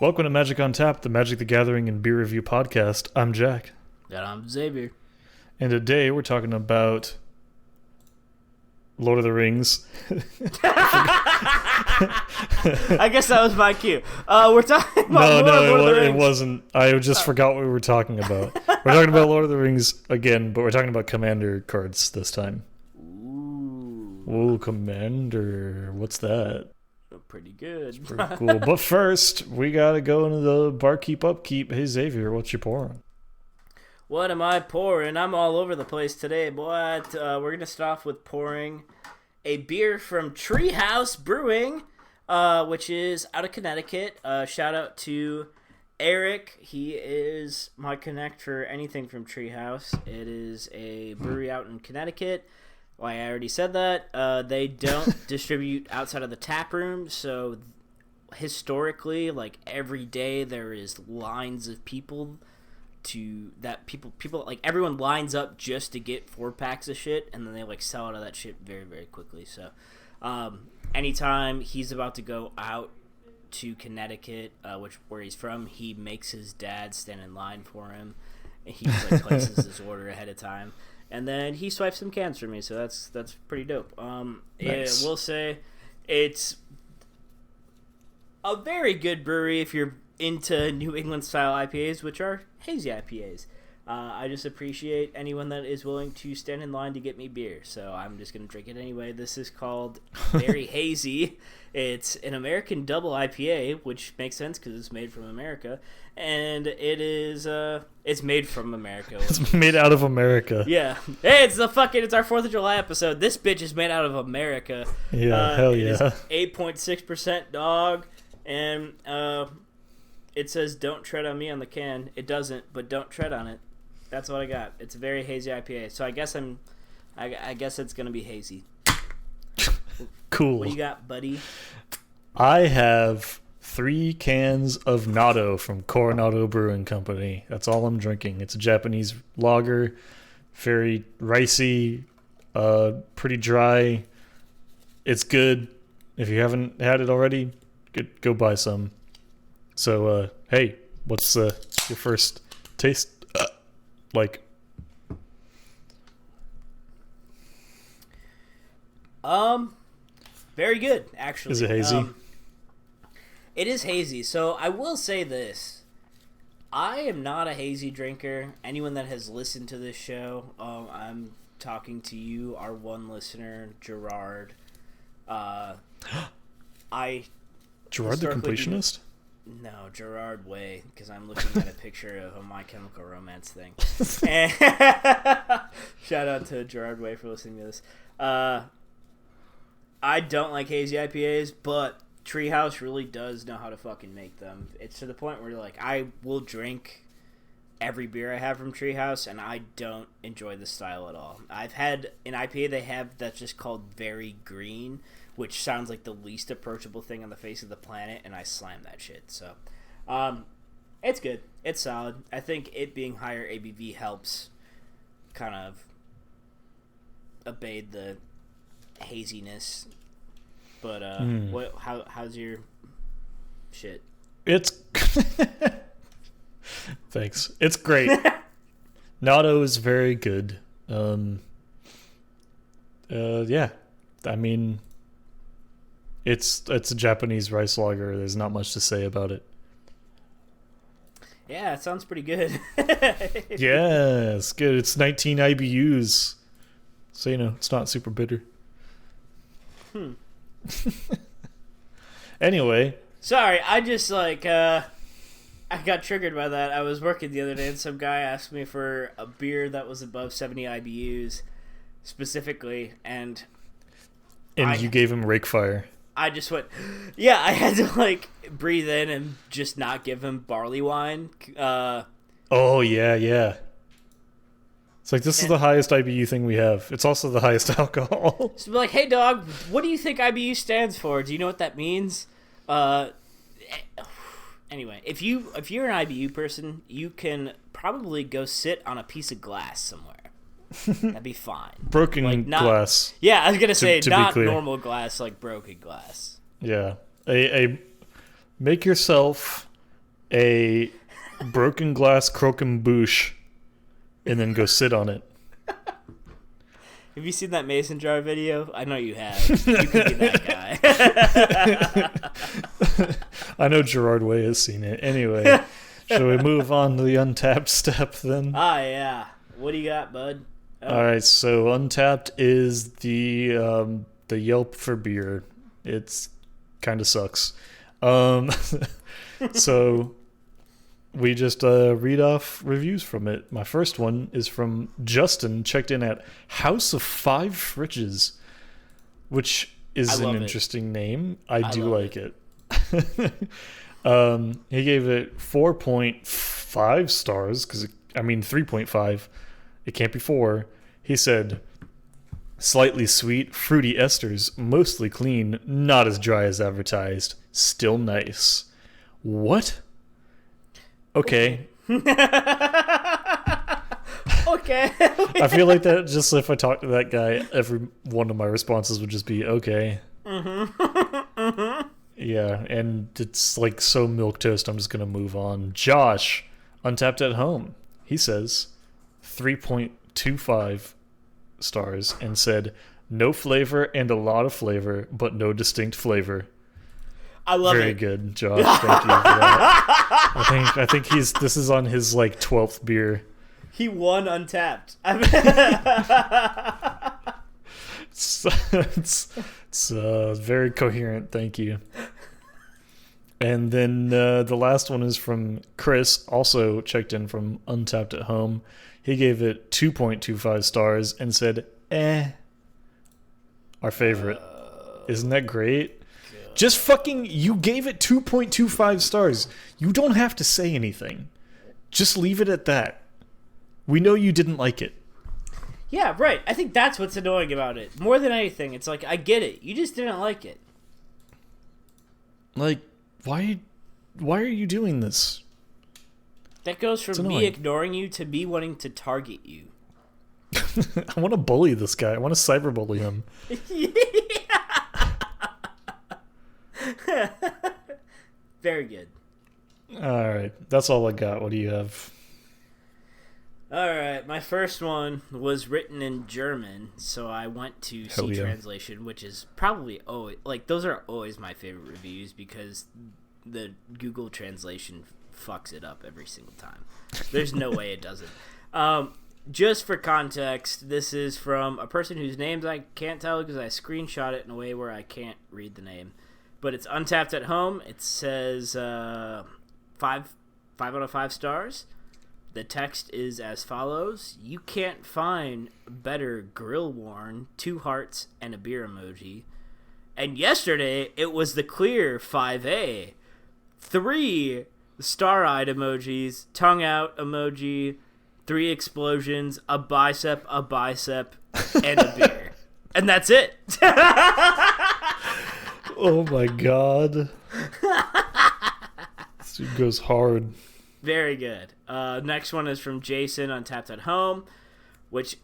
Welcome to Magic on Tap, the Magic the Gathering and Beer Review podcast. I'm Jack. And I'm Xavier. And today we're talking about Lord of the Rings. I guess that was my cue. We're talking about Lord of the Rings. It wasn't. I just forgot what we were talking about. We're talking about Lord of the Rings again, but we're talking about Commander cards this time. Ooh, Commander. What's that? Pretty good. It's pretty cool. But first, we gotta go into the barkeep upkeep. Hey Xavier, what you pouring? What am I pouring? I'm all over the place today, boy. We're gonna start off with pouring a beer from Treehouse Brewing, which is out of Connecticut. Shout out to Eric. He is my connect for anything from Treehouse. It is a brewery out in Connecticut. Well, I already said that. They don't distribute outside of the tap room, so historically, like every day, there is lines of people like everyone lines up just to get 4-packs of shit, and then they like sell out of that shit very, very quickly. So, anytime he's about to go out to Connecticut, where he's from, he makes his dad stand in line for him. And he like places his order ahead of time. And then he swipes some cans for me, so that's pretty dope. Nice. I will say it's a very good brewery if you're into New England style IPAs, which are hazy IPAs. I just appreciate anyone that is willing to stand in line to get me beer, so I'm just going to drink it anyway. This is called Very Hazy. It's an American double IPA, which makes sense because it's made from America, and it's made from America. It's made out of America. Yeah. Hey, it's our 4th of July episode. This bitch is made out of America. Yeah, hell yeah. It is 8.6% dog, and it says "Don't tread on me" on the can. It doesn't, but don't tread on it. That's what I got. It's a very hazy IPA. So I guess it's gonna be hazy. Cool. What do you got, buddy? I have 3 cans of Natto from Coronado Brewing Company. That's all I'm drinking. It's a Japanese lager, very ricey, pretty dry. It's good. If you haven't had it already, go buy some. So, hey, what's your first taste like? Very good, actually. Is it hazy? It is hazy. So I will say this. I am not a hazy drinker. Anyone that has listened to this show, I'm talking to you, our one listener, Gerard. Gerard the Completionist? No, Gerard Way, because I'm looking at a picture of a My Chemical Romance thing. Shout out to Gerard Way for listening to this. I don't like hazy IPAs, but Treehouse really does know how to fucking make them. It's to the point where like I will drink every beer I have from Treehouse, and I don't enjoy the style at all. I've had an IPA they have that's just called Very Green, which sounds like the least approachable thing on the face of the planet, and I slam that shit. So, it's good. It's solid. I think it being higher ABV helps kind of abate the haziness. But, how's your shit? It's... Thanks. It's great. Natto is very good. Yeah. I mean... It's a Japanese rice lager. There's not much to say about it. Yeah, it sounds pretty good. Yeah, it's good. It's 19 IBUs. So, it's not super bitter. Anyway. Sorry, I just, I got triggered by that. I was working the other day, and some guy asked me for a beer that was above 70 IBUs, specifically, and you gave him rake fire. I just went, yeah, I had to, breathe in and just not give him barley wine. Oh, yeah. It's like, this is the highest IBU thing we have. It's also the highest alcohol. So be like, hey, dog, what do you think IBU stands for? Do you know what that means? Anyway, if you're an IBU person, you can probably go sit on a piece of glass somewhere. That'd be fine. Broken glass. Yeah, I was gonna say to not normal glass, like broken glass. Yeah, make yourself a broken glass croquembouche and then go sit on it. Have you seen that mason jar video? I know you have. You could be that guy. I know Gerard Way has seen it. Anyway, shall we move on to the untapped step then? Ah, yeah. What do you got, bud? Oh. All right, so untapped is the Yelp for beer. It's kind of sucks. So we just read off reviews from it. My first one is from Justin, checked in at House of Five Fridges, which is an interesting name. I do like it. He gave it 4.5 stars because, 3.5. It can't be 4. He said, slightly sweet, fruity esters, mostly clean, not as dry as advertised, still nice. What? Okay. Okay. I feel like that just if I talk to that guy, every one of my responses would just be okay. Yeah, and it's like so milquetoast, I'm just going to move on. Josh, Untapped at Home, he says 3.25 stars and said, no flavor and a lot of flavor, but no distinct flavor. I love it. Very good, Josh. Thank you for that. I think this is on his like 12th beer. He won Untapped. It's very coherent. Thank you. And then the last one is from Chris, also checked in from Untapped at Home. He gave it 2.25 stars and said, our favorite. Isn't that great? Just fucking, you gave it 2.25 stars. You don't have to say anything. Just leave it at that. We know you didn't like it. Yeah, right. I think that's what's annoying about it. More than anything, it's like, I get it. You just didn't like it. Like, why are you doing this? That goes from me ignoring you to me wanting to target you. I want to bully this guy. I want to cyberbully him. Very good. All right. That's all I got. What do you have? All right. My first one was written in German, so I went to C Translation, which is probably always, like, those are always my favorite reviews because the Google Translation fucks it up every single time. There's no way it doesn't. Just for context, this is from a person whose names I can't tell because I screenshot it in a way where I can't read the name. But it's Untapped at Home. It says 5 out of 5 stars. The text is as follows. You can't find better grill worn, 2 hearts, and a beer emoji. And yesterday, it was the clear 5A. 3 star-eyed emojis, tongue out emoji, 3 explosions, a bicep, and a beer. And that's it. Oh my god. This dude goes hard. Very good. Next one is from Jason, Untapped at Home, which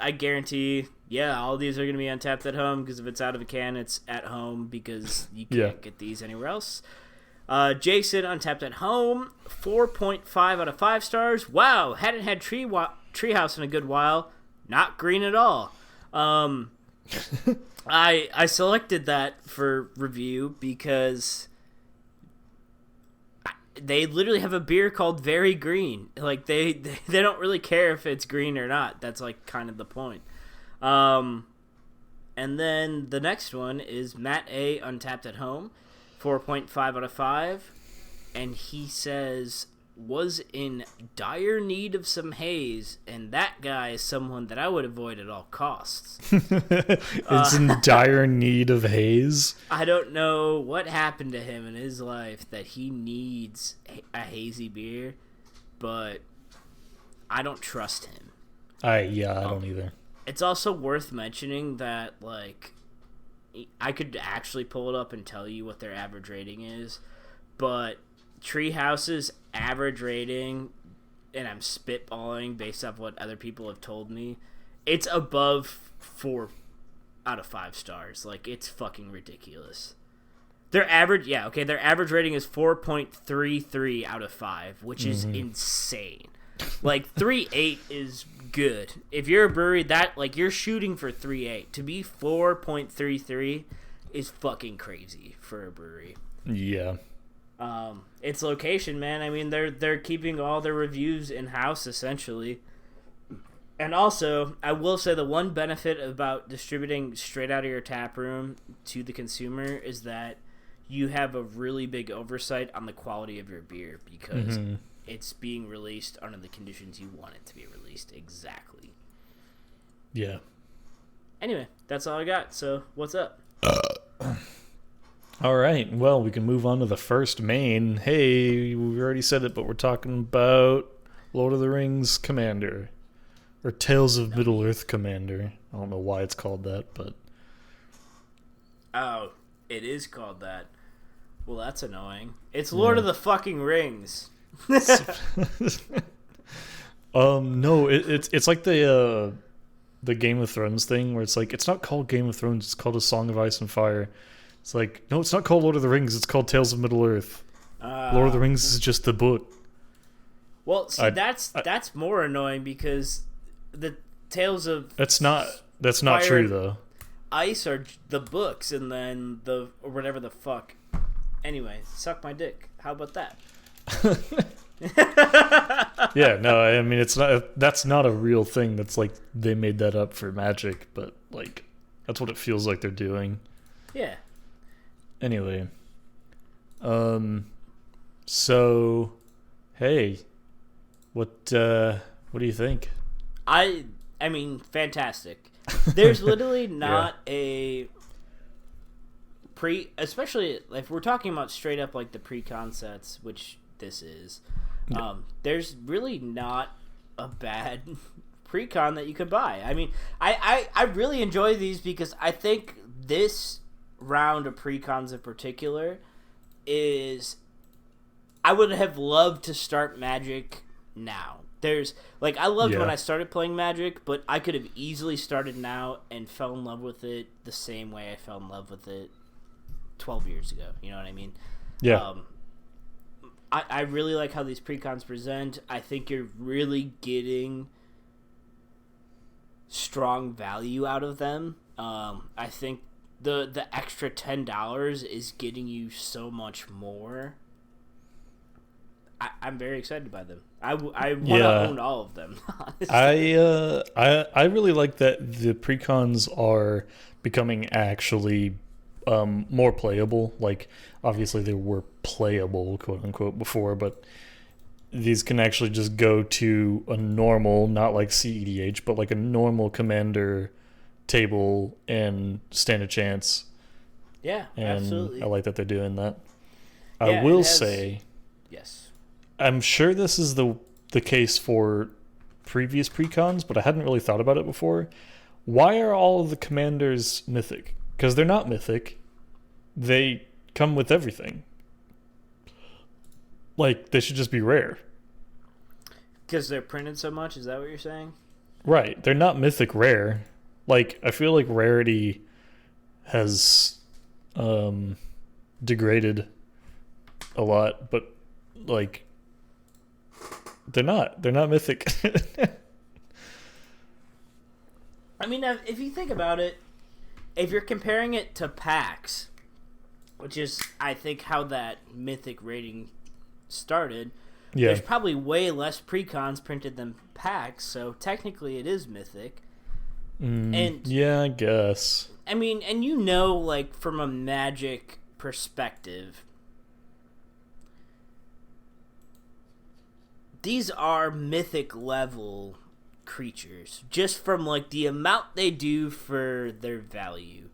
I guarantee, yeah, all these are going to be Untapped at Home because if it's out of a can, it's at home because you can't get these anywhere else. Jason, Untapped at Home, 4.5 out of 5 stars. Wow, hadn't had Treehouse in a good while. Not green at all. I selected that for review because they literally have a beer called Very Green. Like they don't really care if it's green or not. That's like kind of the point. And then the next one is Matt A, Untapped at Home, 4.5 out of 5, and he says was in dire need of some haze, and that guy is someone that I would avoid at all costs. It's in dire need of haze. I don't know what happened to him in his life that he needs a hazy beer, but I don't trust him. I don't either. It's also worth mentioning that, like, I could actually pull it up and tell you what their average rating is, but Treehouse's average rating, and I'm spitballing based off what other people have told me, it's above 4 out of 5 stars. Like, it's fucking ridiculous. Their average rating is 4.33 out of 5, which is insane. Like 3.8 is good. If you're a brewery that like you're shooting for 3.8, to be 4.33 is fucking crazy for a brewery. Yeah. It's location, man. I mean, they're keeping all their reviews in house essentially. And also, I will say the one benefit about distributing straight out of your tap room to the consumer is that you have a really big oversight on the quality of your beer because it's being released under the conditions you want it to be released exactly. Yeah. Anyway, that's all I got. So, what's up? All right. Well, we can move on to the first main. Hey, we already said it, but we're talking about Lord of the Rings Commander. Or Tales of Middle-earth Commander. I don't know why it's called that, but... Oh, it is called that. Well, that's annoying. It's Lord of the fucking Rings. No, it's like the Game of Thrones thing, where it's like, it's not called Game of Thrones, it's called A Song of Ice and Fire. It's like, no, it's not called Lord of the Rings, it's called Tales of Middle-earth. Lord of the Rings is just the book. Well, see, that's more annoying because... The Tales of That's not true though. Ice are the books, and then or whatever the fuck. Anyway, suck my dick. How about that? Yeah, no, I mean that's not a real thing. That's like they made that up for magic, but like that's what it feels like they're doing. Yeah. Anyway, so hey, what do you think? I mean, fantastic. There's literally not a especially if we're talking about straight up like the pre-con sets, which this is. There's really not a bad pre-con that you could buy. I mean, I really enjoy these because I think this round of pre-cons in particular is I would have loved to start Magic now. I loved when I started playing Magic, but I could have easily started now and fell in love with it the same way I fell in love with it 12 years ago. You know what I mean? Yeah. I really like how these pre-cons present. I think you're really getting strong value out of them. I think the extra $10 is getting you so much more. I'm very excited by them. I want to own all of them. I really like that the pre-cons are becoming actually more playable. Like, obviously they were playable, quote unquote, before, but these can actually just go to a normal, not like CEDH, but like a normal Commander table and stand a chance. Yeah, and absolutely. I like that they're doing that. I will say, yes. I'm sure this is the case for previous precons, but I hadn't really thought about it before. Why are all of the commanders mythic? Because they're not mythic. They come with everything. Like, they should just be rare. Because they're printed so much? Is that what you're saying? Right. They're not mythic rare. Like, I feel like rarity has degraded a lot, but, like... They're not mythic. I mean, if you think about it, if you're comparing it to packs, which is, I think, how that mythic rating started, there's probably way less precons printed than packs, so technically it is mythic. And yeah, I guess. I mean, and you know, like, from a Magic perspective, these are mythic level creatures just from like the amount they do for their value.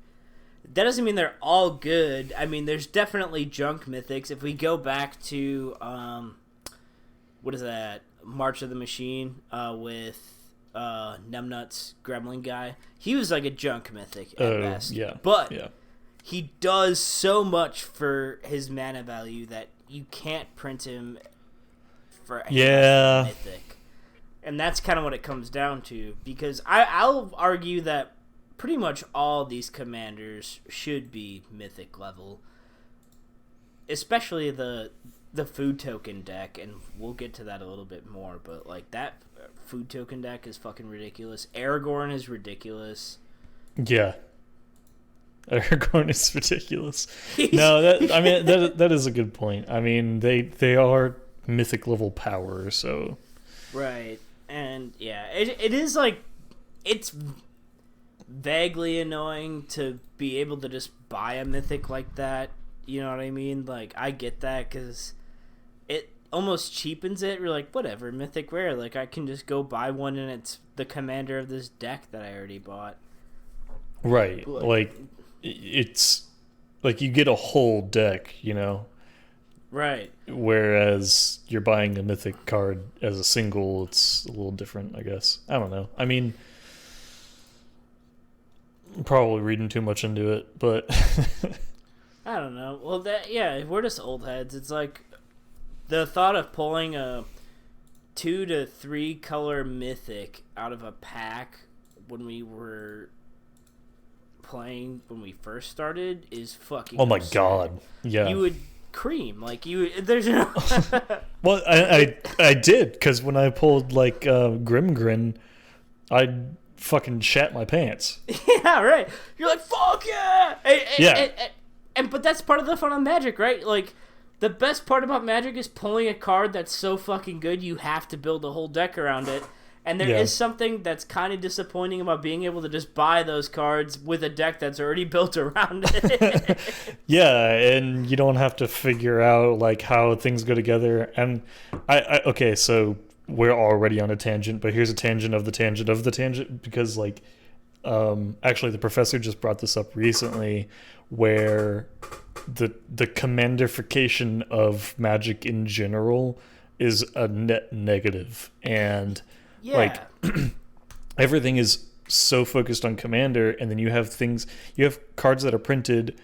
That doesn't mean they're all good. I mean, there's definitely junk mythics. If we go back to what is that? March of the Machine with Numbnuts Gremlin guy. He was like a junk mythic at best. Yeah. But he does so much for his mana value that you can't print him for mythic. And that's kind of what it comes down to, because I'll argue that pretty much all these commanders should be mythic level. especially the food token deck, and we'll get to that a little bit more, but like that food token deck is fucking ridiculous. Aragorn is ridiculous. Yeah. Aragorn is ridiculous. No, that is a good point. I mean, they are mythic level power, so right. And yeah, it is like, it's vaguely annoying to be able to just buy a mythic like that. You know what I mean? Like, I get that because it almost cheapens it. We're like, whatever, mythic rare. Like, I can just go buy one and it's the commander of this deck that I already bought. Right. Like it's like you get a whole deck, you know? Right. Whereas you're buying a mythic card as a single, it's a little different, I guess. I don't know. I mean, I'm probably reading too much into it, but I don't know. Well, we're just old heads. It's like the thought of pulling a 2 to 3 color mythic out of a pack when we were playing when we first started is fucking. Oh my absurd. God! Yeah, you would cream like you. There's no. Well, I did, because when I pulled like Grimgrin, I fucking shat my pants. Yeah, right. You're like, fuck yeah! And but that's part of the fun of Magic, right? Like, the best part about Magic is pulling a card that's so fucking good you have to build a whole deck around it. And there is something that's kind of disappointing about being able to just buy those cards with a deck that's already built around it. Yeah, and you don't have to figure out like how things go together. And okay, so we're already on a tangent, but here's a tangent of the tangent of the tangent, because like actually the professor just brought this up recently, where the commanderification of Magic in general is a net negative, and like everything is so focused on Commander, and then you have cards that are printed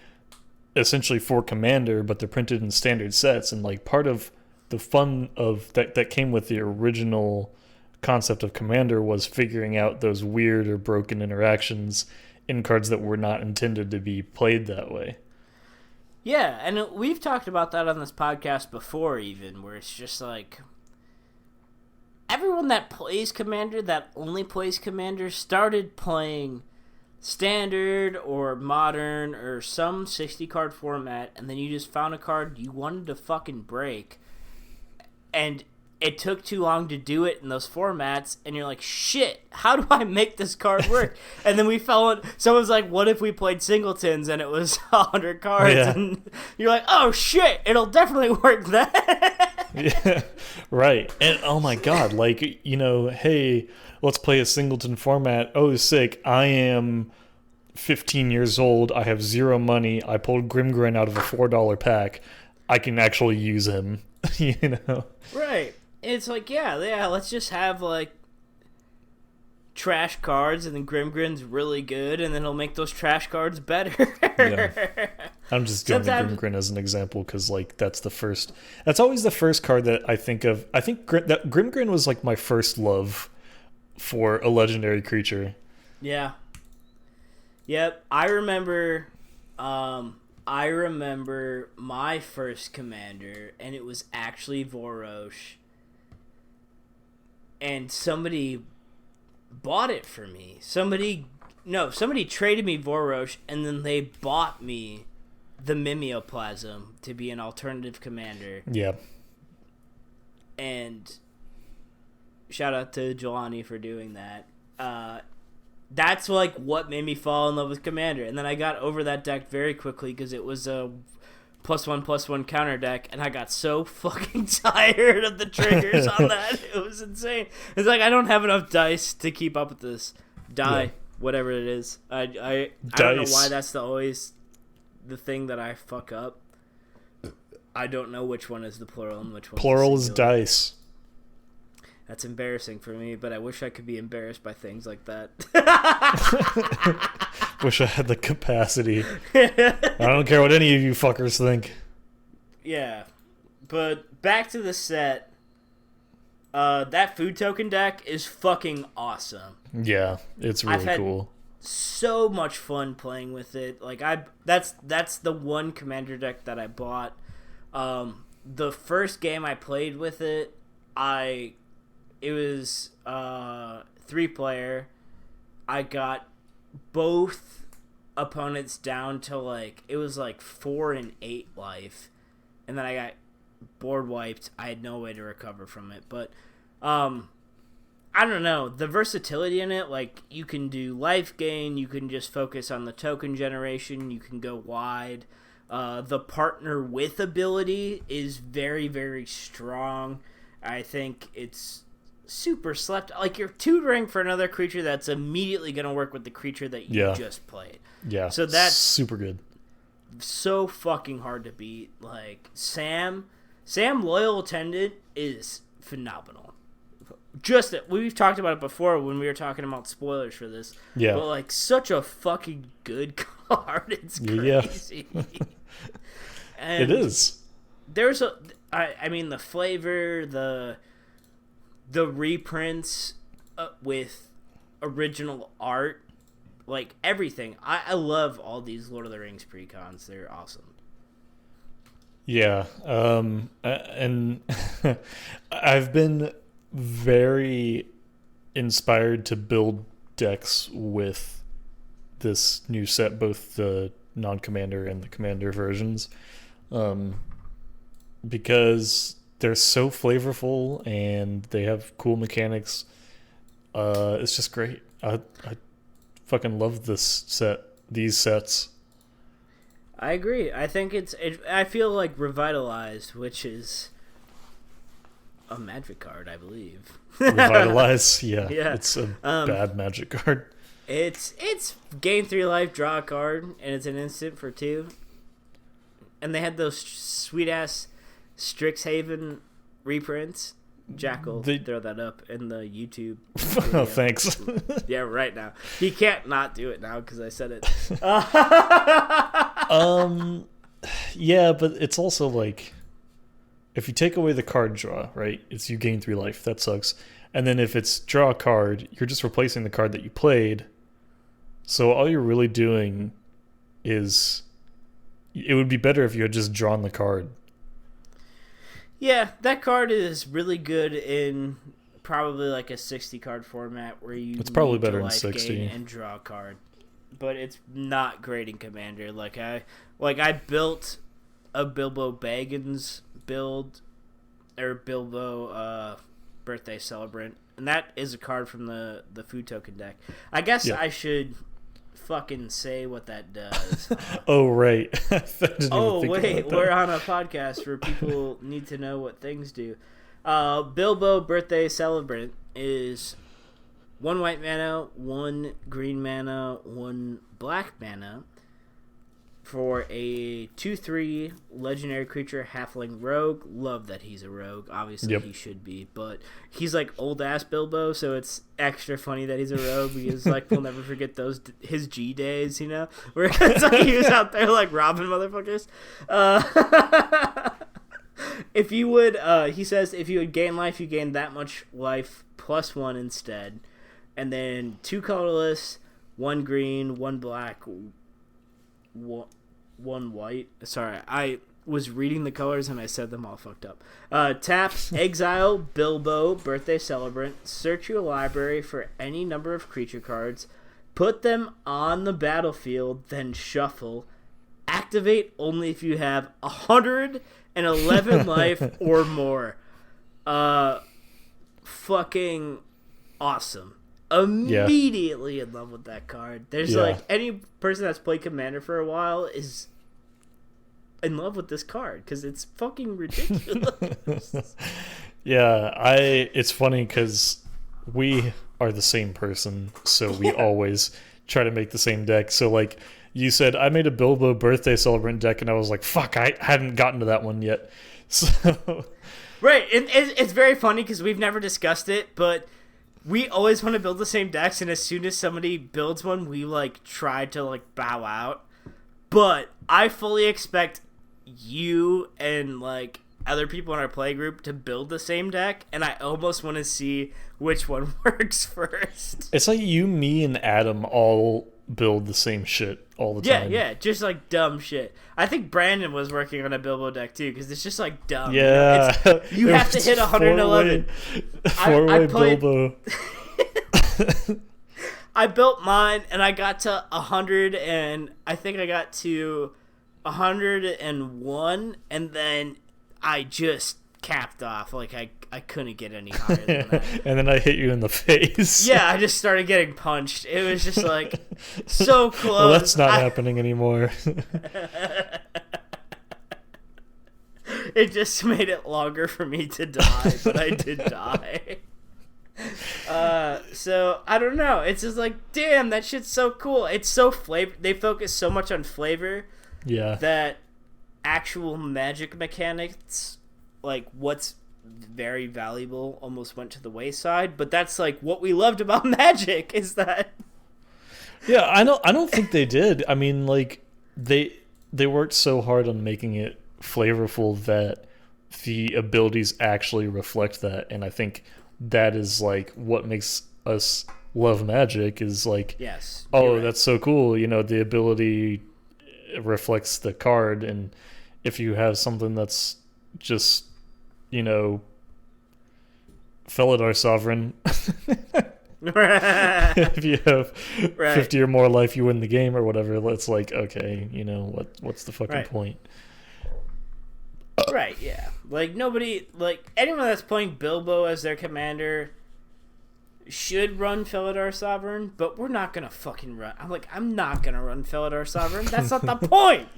essentially for Commander, but they're printed in standard sets, and like part of the fun of that came with the original concept of Commander was figuring out those weird or broken interactions in cards that were not intended to be played that way. Yeah, and we've talked about that on this podcast before, even, where it's just like everyone that plays Commander, that only plays Commander, started playing Standard or Modern or some 60-card format, and then you just found a card you wanted to fucking break, and it took too long to do it in those formats, and you're like, shit, how do I make this card work? And then we fell on, someone's like, what if we played singletons and it was 100 cards? Yeah. And you're like, oh shit, it'll definitely work then. Yeah, right. And oh my God, like, you know, hey, let's play a singleton format. Oh, sick. I am 15 years old. I have zero money. I pulled Grimgrin out of a $4 pack. I can actually use him, you know? Right. It's like, yeah, let's just have, like, trash cards, and then Grimgrin's really good, and then he'll make those trash cards better. Yeah. I'm just going to Grimgrin as an example, because, like, that's always the first card that I think of. I think that Grimgrin was, like, my first love for a legendary creature. Yeah. Yep. I remember my first Commander, and it was actually Vorosh. And somebody bought it for me. Somebody traded me Vorosh, and then they bought me the Mimeoplasm to be an alternative Commander. Yeah. And shout out to Jelani for doing that. That's like what made me fall in love with Commander. And then I got over that deck very quickly because it was a +1/+1 counter deck, and I got so fucking tired of the triggers on that. It was insane. It's like I don't have enough dice to keep up with this. Whatever it is. I don't know why that's always the thing that I fuck up. I don't know which one is the plural and which one plural is is dice. That's embarrassing for me, but I wish I could be embarrassed by things like that. Wish I had the capacity. I don't care what any of you fuckers think. Yeah. But back to the set. That food token deck is fucking awesome. Yeah, it's really cool. So much fun playing with it. Like that's the one Commander deck that I bought The first game I played with it, it was 3-player. I got both opponents down to like, it was like 4 and 8 life, and then I got board wiped. I had no way to recover from it, but I don't know, the versatility in it, like you can do life gain, you can just focus on the token generation, you can go wide. The partner with ability is very, very strong. I think it's super slept. Like, you're tutoring for another creature that's immediately going to work with the creature that you just played. Yeah. So that's super good. So fucking hard to beat. Like, Sam Loyal Attendant is phenomenal. We've talked about it before when we were talking about spoilers for this. Yeah. But, like, such a fucking good card. It's crazy. Yeah. And it is. There's I mean, the flavor, the reprints with original art, like everything. I love all these Lord of the Rings precons. They're awesome. Yeah. And I've been very inspired to build decks with this new set, both the non-commander and the commander versions, because they're so flavorful and they have cool mechanics. It's just great. I fucking love these sets. I agree. I think I feel like Revitalized, which is a magic card, I believe. Revitalize, yeah. It's a bad magic card. It's gain 3 life, draw a card, and it's an instant for 2. And they had those sweet ass Strixhaven reprints. Jack will throw that up in the YouTube video. Oh, thanks. Yeah, right now. He can't not do it now because I said it. Yeah, but it's also like, if you take away the card draw, right, it's you gain 3 life. That sucks. And then if it's draw a card, you're just replacing the card that you played. So all you're really doing is, it would be better if you had just drawn the card. Yeah, that card is really good in probably like a 60 card format where you it's probably need better to in life 60 gain and draw a card. But it's not great in Commander. I built a Bilbo Baggins build, or Bilbo Birthday Celebrant, and that is a card from the food token deck. I guess I should fucking say what that does. Oh, right. We're on a podcast where people need to know what things do. Bilbo Birthday Celebrant is 1 white mana, 1 green mana, 1 black mana for a 2/3 legendary creature halfling rogue. Love that he's a rogue. Obviously, he should be, but he's like old ass Bilbo, so it's extra funny that he's a rogue because like we'll never forget his G days, you know, where it's like he was out there like robbing motherfuckers. If you would, he says, if you would gain life, you gain that much life +1 instead, and then 2 colorless, 1 green, 1 black. 1 white. Sorry, I was reading the colors and I said them all fucked up. Tap, exile Bilbo Birthday Celebrant. Search your library for any number of creature cards. Put them on the battlefield, then shuffle. Activate only if you have 111 life or more. Fucking awesome. Immediately in love with that card. There's like any person that's played Commander for a while is in love with this card because it's fucking ridiculous. It's funny because we are the same person, so we always try to make the same deck. So like you said, I made a Bilbo Birthday Celebrant deck, and I was like, fuck, I hadn't gotten to that one yet. So right, it's very funny because we've never discussed it, but we always want to build the same decks, and as soon as somebody builds one, we like try to like bow out. But I fully expect you and like other people in our play group to build the same deck, and I almost want to see which one works first. It's like you, me, and Adam all build the same shit all the Yeah, time. yeah, just like dumb shit. I think Brandon was working on a Bilbo deck too, because it's just like dumb. Yeah, You have to hit 111. Four-way Bilbo. I built mine and I got to 100, and I think I got to 101, and then I just capped off. Like I couldn't get any higher than that. And then I hit you in the face. Yeah, I just started getting punched. It was just like so close. Well, that's not happening anymore. It just made it longer for me to die, but I did die. So I don't know. It's just like, damn, that shit's so cool. It's so flavor. They focus so much on flavor. Yeah. That actual magic mechanics, like what's very valuable, almost went to the wayside. But that's like what we loved about Magic, is that. Yeah, I don't think they did. I mean, like they worked so hard on making it flavorful that the abilities actually reflect that, and I think that is like what makes us love Magic, is like, yes, oh, right. That's so cool. You know, the ability reflects the card, and if you have something that's just, you know, Felidar Sovereign, if you have 50 or more life, you win the game or whatever. It's like, okay, you know, what's the fucking point? Right, yeah. Like, nobody, like, anyone that's playing Bilbo as their commander should run Felidar Sovereign, but we're not gonna fucking run. I'm not gonna run Felidar Sovereign. That's not the point.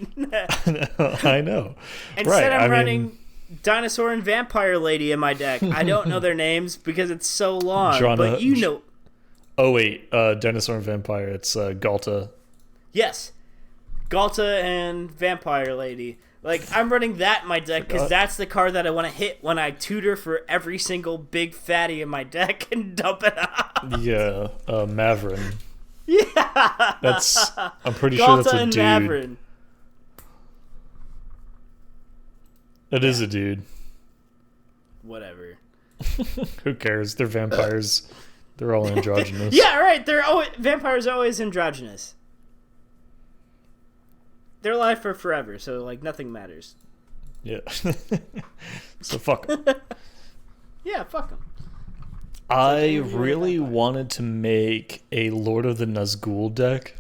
I know. Instead, I'm running Dinosaur and Vampire Lady in my deck. I don't know their names because it's so long, but you know. Oh, wait. Dinosaur and Vampire. It's Galta. Yes. Galta and Vampire Lady. Like, I'm running that in my deck because that's the card that I want to hit when I tutor for every single big fatty in my deck and dump it out. Yeah, Maverin. Yeah. I'm pretty Galta sure that's a and dude. Maverin. It is a dude. Whatever. Who cares? They're vampires. They're all androgynous. Yeah, right. Vampires are always androgynous. They're alive for forever, so like nothing matters. Yeah. So fuck them. Yeah, fuck them. I really wanted to make a Lord of the Nazgul deck.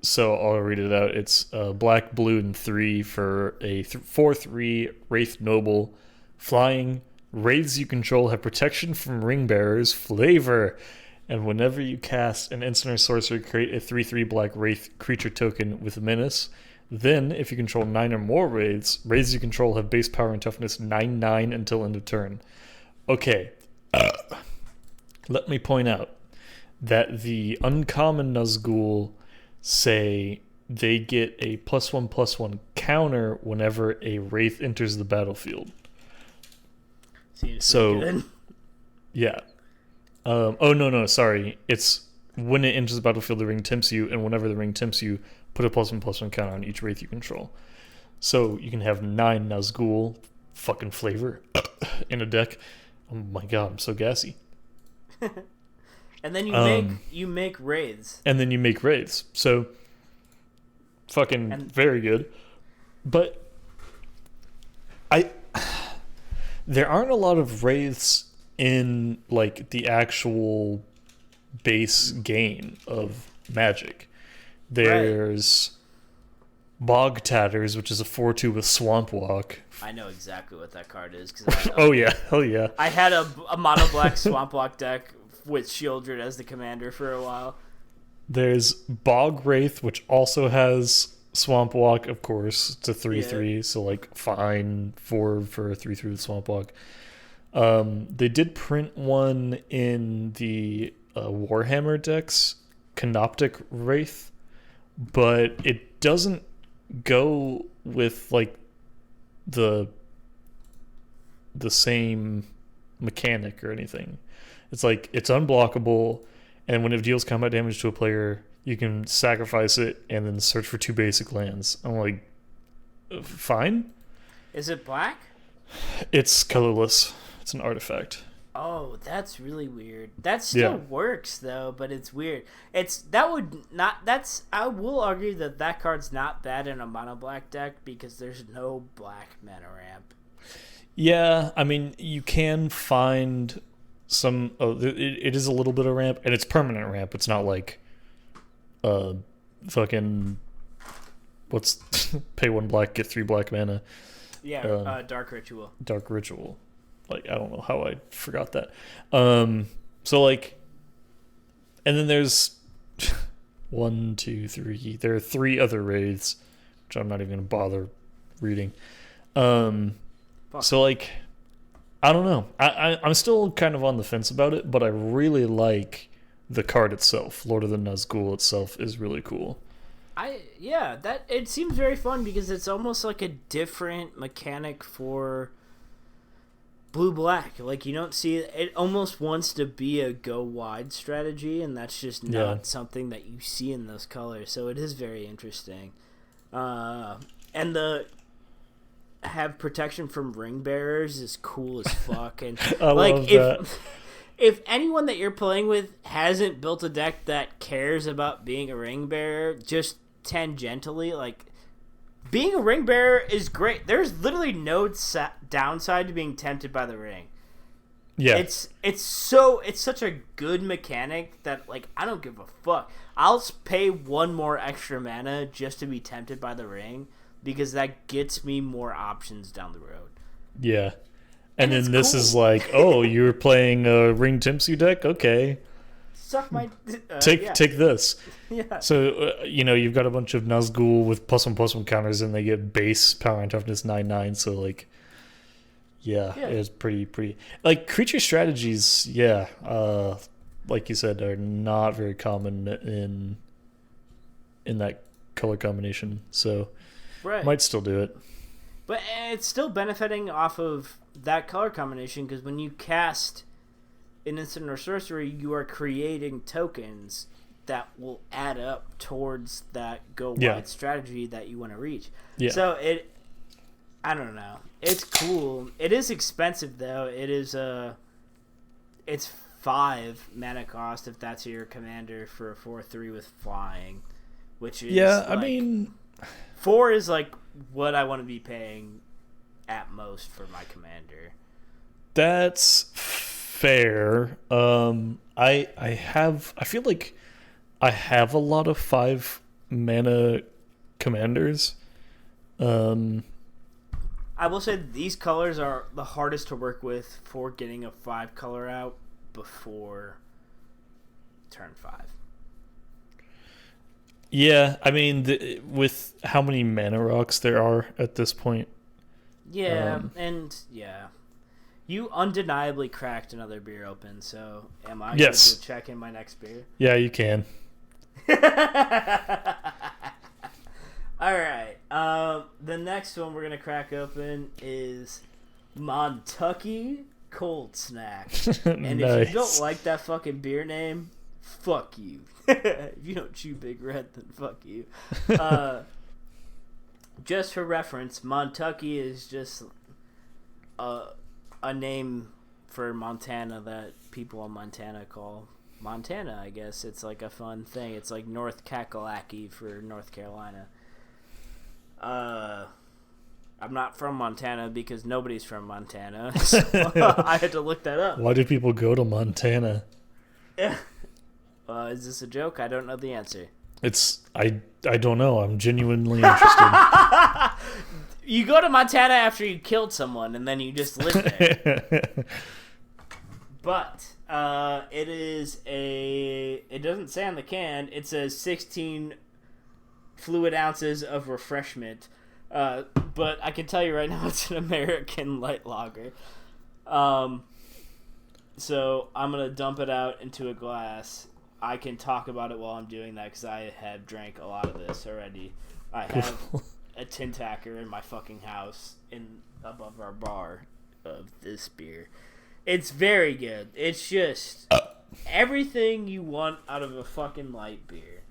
So I'll read it out. It's black, blue, and 3 for a 4/3 Wraith Noble. Flying. Wraiths you control have protection from ring bearers, flavor, and whenever you cast an instant or sorcery, create a 3/3 black Wraith creature token with menace. Then, if you control 9 or more Wraiths you control have base power and toughness 9/9 until end of turn. Okay. Let me point out that the uncommon Nazgul say they get a +1/+1 counter whenever a Wraith enters the battlefield. So, yeah. Oh, no, sorry. It's when it enters the battlefield, the ring tempts you, and whenever the ring tempts you, put a +1/+1 counter on each Wraith you control. So you can have 9 Nazgul, fucking flavor, in a deck. Oh my god, I'm so gassy. And then you make Wraiths. And then you make Wraiths. So, fucking very good. But, there aren't a lot of Wraiths in like the actual base game of Magic. There's Bog Tatters, which is a 4/2 with Swamp Walk. I know exactly what that card is. Cause Oh yeah, hell yeah. I had a mono black Swamp Walk deck with Shieldred as the commander for a while. There's Bog Wraith, which also has Swamp Walk, of course. It's a 3/3, so like fine for a 3/3 with Swamp Walk. They did print one in the Warhammer decks, Canoptic Wraith, but it doesn't go with like the same mechanic or anything. It's like it's unblockable, and when it deals combat damage to a player, you can sacrifice it and then search for 2 basic lands. I'm like, fine. Is it black? It's colorless. It's an artifact. Oh, that's really weird. That still works though, but it's weird. I will argue that that card's not bad in a mono black deck because there's no black mana ramp. Yeah, I mean, you can find some. Oh, it is a little bit of ramp, and it's permanent ramp. It's not like, fucking, what's pay 1 black, get 3 black mana. Yeah, Dark Ritual. Dark Ritual. Like, I don't know how I forgot that. So like, and then there's 1, 2, 3. There are 3 other wraiths, which I'm not even gonna bother reading. So like, I don't know. I'm still kind of on the fence about it, but I really like the card itself. Lord of the Nazgul itself is really cool. That it seems very fun because it's almost like a different mechanic for blue black. Like, you don't see it almost wants to be a go wide strategy, and that's just not something that you see in those colors. So it is very interesting. And the have protection from ring bearers is cool as fuck. And I love that. If anyone that you're playing with hasn't built a deck that cares about being a ring bearer, just tangentially, like, being a ring bearer is great. There's literally no downside to being tempted by the ring. Yeah, it's such a good mechanic that, like, I don't give a fuck. I'll pay 1 more extra mana just to be tempted by the ring because that gets me more options down the road. Yeah. And then this is like, oh, you're playing a Ring Timpsu deck? Okay. Suck my... Take this. Yeah. So, you've got a bunch of Nazgul with +1/+1 counters, and they get base power and toughness 9/9, so, like, yeah. It's pretty... Like, creature strategies, like you said, are not very common in that color combination, so might still do it. But it's still benefiting off of that color combination because when you cast an instant or sorcery, you are creating tokens that will add up towards that go wide strategy that you want to reach. Yeah. So I don't know. It's cool. It is expensive though. It is it's 5 mana cost if that's your commander for a 4/3 with flying, which is I mean, 4 is like what I want to be paying at most for my commander. That's fair. I feel like I have a lot of 5 mana commanders. I will say these colors are the hardest to work with for getting a 5 color out before turn 5. Yeah, I mean, with how many mana rocks there are at this point. Yeah, you undeniably cracked another beer open, so am I going to check in my next beer? Yeah, you can. Alright, the next one we're going to crack open is Montucky Cold Snack. And if you don't like that fucking beer name, fuck you. If you don't chew Big Red, then fuck you. Just for reference, Montucky is just a name for Montana that people in Montana call Montana, I guess. It's like a fun thing. It's like North Kakalaki for North Carolina. I'm not from Montana because nobody's from Montana. So I had to look that up. Why do people go to Montana? Is this a joke? I don't know the answer. I don't know. I'm genuinely interested. You go to Montana after you killed someone, and then you just live there. But it doesn't say on the can. It says 16 fluid ounces of refreshment. But I can tell you right now, it's an American light lager. So I'm gonna dump it out into a glass. I can talk about it while I'm doing that because I have drank a lot of this already. I have a tin tacker in my fucking house above our bar of this beer. It's very good. It's just everything you want out of a fucking light beer.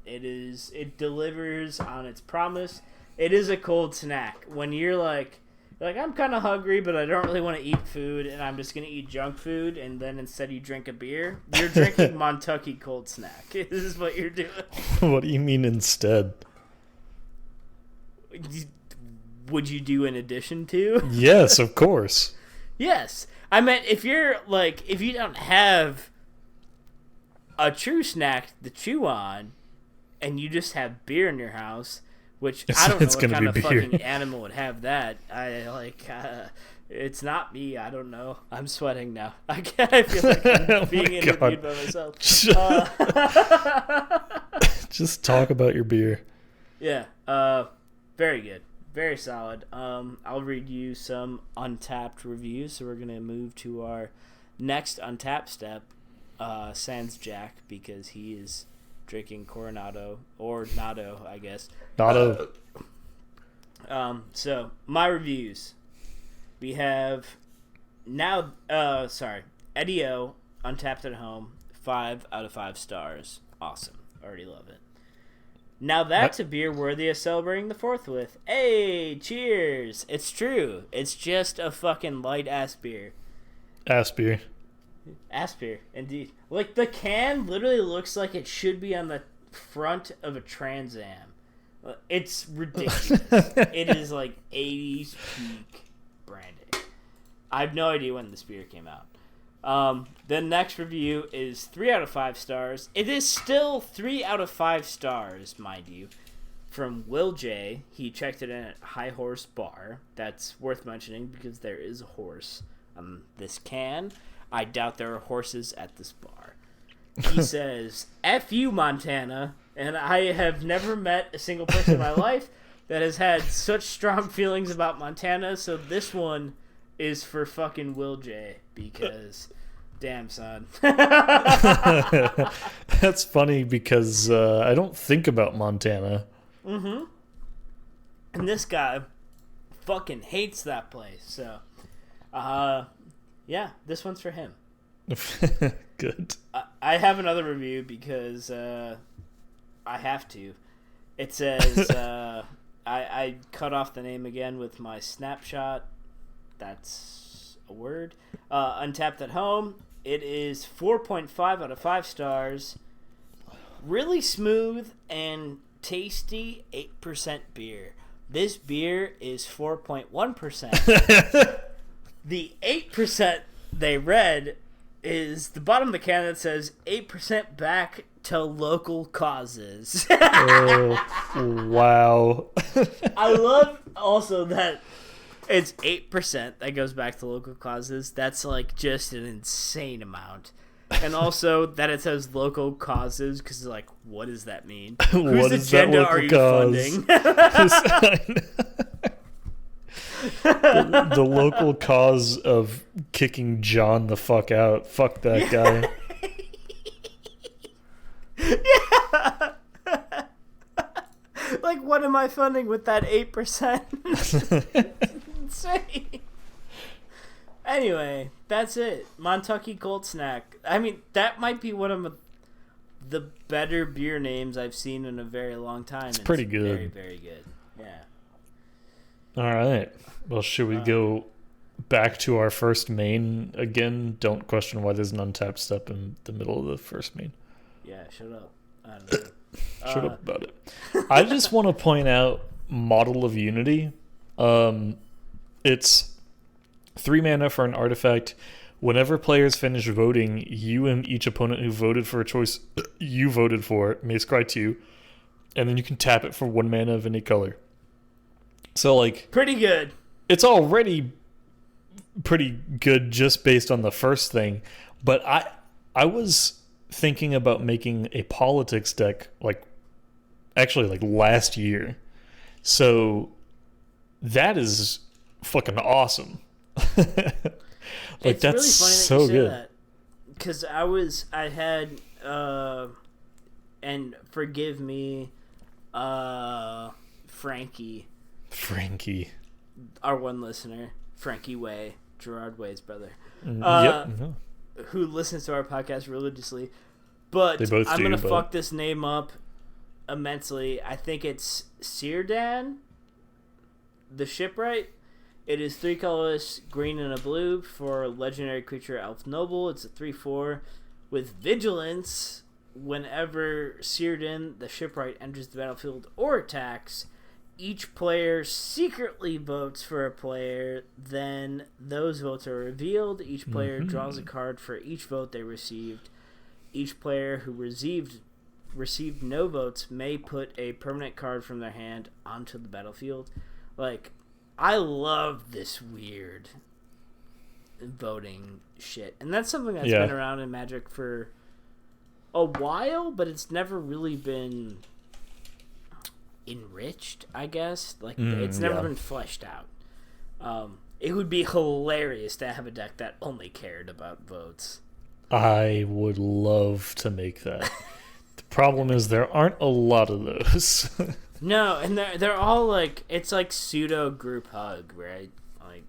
It delivers on its promise. It is a cold snack. When you're like, Like, I'm kind of hungry, but I don't really want to eat food, and I'm just going to eat junk food, and then instead you drink a beer. You're drinking Montucky Cold Snack. This is what you're doing. What do you mean instead? Would you do in addition to? Yes, of course. Yes. I meant if you're, like, if you don't have a true snack to chew on, and you just have beer in your house, which I don't know what kind of fucking animal would have that. It's not me. I don't know. I'm sweating now. I feel like I'm being interviewed by myself. Just talk about your beer. Yeah. Very good. Very solid. I'll read you some Untapped reviews. So we're gonna move to our next Untapped step. Sans Jack, because he is drinking Coronado or Nado, I guess. Nado. So my reviews. We have Eddie O, Untapped at Home, 5 out of 5 stars. Awesome. Already love it. Now that's a beer worthy of celebrating the 4th with. Hey, cheers! It's true. It's just a fucking light ass beer. Ass beer. Ass beer, indeed. Like, the can literally looks like it should be on the front of a Trans Am. It's ridiculous. It is like 80s peak branding. I have no idea when this beer came out. The next review is 3 out of 5 stars. It is still 3 out of 5 stars, mind you. From Will J. He checked it in at High Horse Bar. That's worth mentioning because there is a horse on this can. I doubt there are horses at this bar. He says, F you, Montana. And I have never met a single person in my life that has had such strong feelings about Montana. So this one is for fucking Will J. Because, damn, son. That's funny because I don't think about Montana. Mm-hmm. And this guy fucking hates that place. So, yeah, this one's for him. Good. I have another review because I have to. It says, I cut off the name again with my snapshot. That's a word. Untapped at Home. It is 4.5 out of 5 stars. Really smooth and tasty 8% beer. This beer is 4.1%. The 8% they read is the bottom of the can that says 8% back to local causes. Oh, wow. I love also that it's 8% that goes back to local causes. That's like just an insane amount. And also that it says local causes because like, what does that mean? Whose agenda are you funding? The local cause of kicking John the fuck out. Fuck that guy. Yeah. Like, what am I funding with that 8%? Insane. Anyway, that's it. Montucky Cold Snack. I mean, that might be one of the better beer names I've seen in a very long time. It's pretty good. Very, very good. Yeah. All right. Well, should we go back to our first main again? Don't question why there's an untapped step in the middle of the first main. Yeah, shut up. I don't know. Shut up about it. I just want to point out Model of Unity. It's 3 mana for an artifact. Whenever players finish voting, you and each opponent who voted for a choice you voted for may scry 2, and then you can tap it for 1 mana of any color. So, like, pretty good. It's already pretty good just based on the first thing, but I was thinking about making a politics deck like last year. So that is fucking awesome. It's that's really funny so that you good. say that, because I had and forgive me, Frankie, our one listener, Frankie Way, Gerard Way's brother, who listens to our podcast religiously. But I'm going to fuck this name up immensely. I think it's Círdan, the shipwright. It is 3 colors, green and a blue, for legendary creature Elf Noble. It's a 3/4 with Vigilance. Whenever Círdan, the shipwright, enters the battlefield or attacks, each player secretly votes for a player. Then those votes are revealed. Each player draws a card for each vote they received. Each player who received no votes may put a permanent card from their hand onto the battlefield. Like, I love this weird voting shit. And that's something that's been around in Magic for a while, but it's never really been enriched, I guess. Like, it's never been fleshed out. It would be hilarious to have a deck that only cared about votes. I would love to make that. The problem is there aren't a lot of those. No, and they're all like, it's like pseudo group hug, right? Like,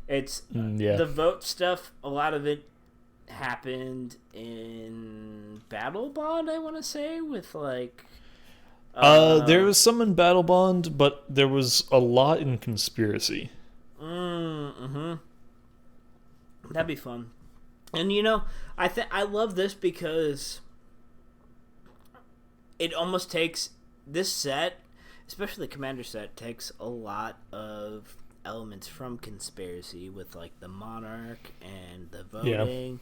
it's the vote stuff. A lot of it happened in Battle Bond, I want to say, with like. There was some in Battle Bond, but there was a lot in Conspiracy. That'd be fun. And I love this because it almost takes this set, especially the Commander set, takes a lot of elements from Conspiracy with like the Monarch and the voting.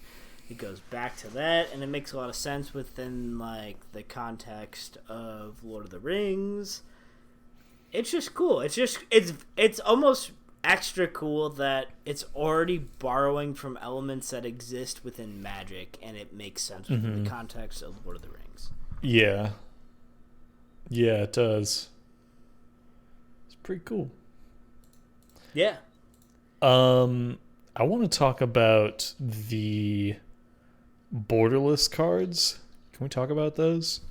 It goes back to that, and it makes a lot of sense within like the context of Lord of the Rings. It's just cool. It's almost extra cool that it's already borrowing from elements that exist within Magic, and it makes sense within the context of Lord of the Rings. Yeah, it does. It's pretty cool. Yeah. I want to talk about the borderless cards. Can we talk about those?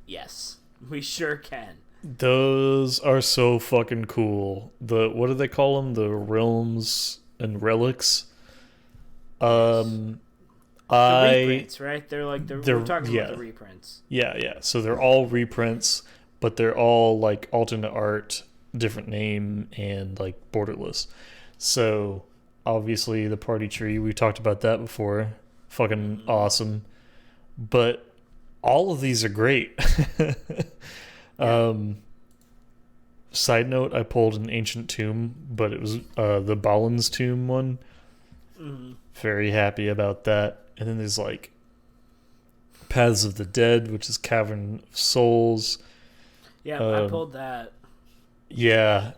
Yes, we sure can. Those are so fucking cool. What do they call them? The realms and relics. The reprints, right? We're talking about the reprints. Yeah. So they're all reprints, but they're all like alternate art, different name, and like borderless. So obviously the party tree, we talked about that before. Fucking awesome. But all of these are great. Side note, I pulled an Ancient Tomb, but it was the Balin's Tomb one. Very happy about that. And then there's like Paths of the Dead, which is Cavern of Souls. Yeah, I pulled that. Yeah,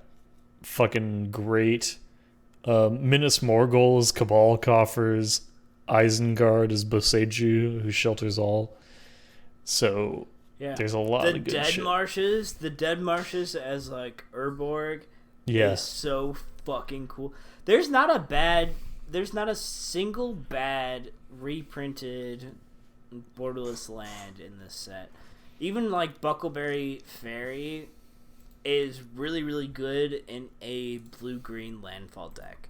fucking great. Minas Morgul is Cabal Coffers. Isengard is Boseiju, who shelters all. So there's a lot of good shit. The Dead Marshes as like Urborg is so fucking cool. There's not a single bad reprinted borderless land in this set. Even like Buckleberry Fairy is really, really good in a blue-green landfall deck.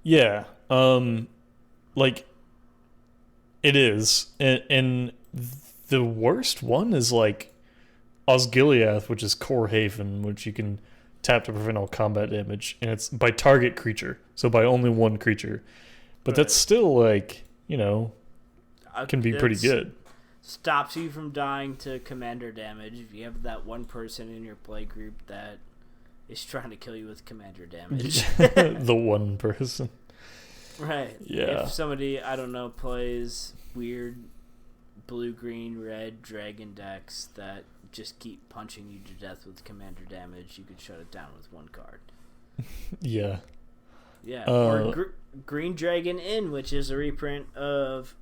Yeah. Like, it is. And the worst one is like Osgiliath, which is Core Haven, which you can tap to prevent all combat damage. And it's by target creature, so by only one creature. But that's still like, can be pretty good. Stops you from dying to commander damage if you have that one person in your play group that is trying to kill you with commander damage. The one person. Right. Yeah. If somebody, I don't know, plays weird blue, green, red dragon decks that just keep punching you to death with commander damage, you could shut it down with one card. Yeah. Yeah. Or Green Dragon Inn, which is a reprint of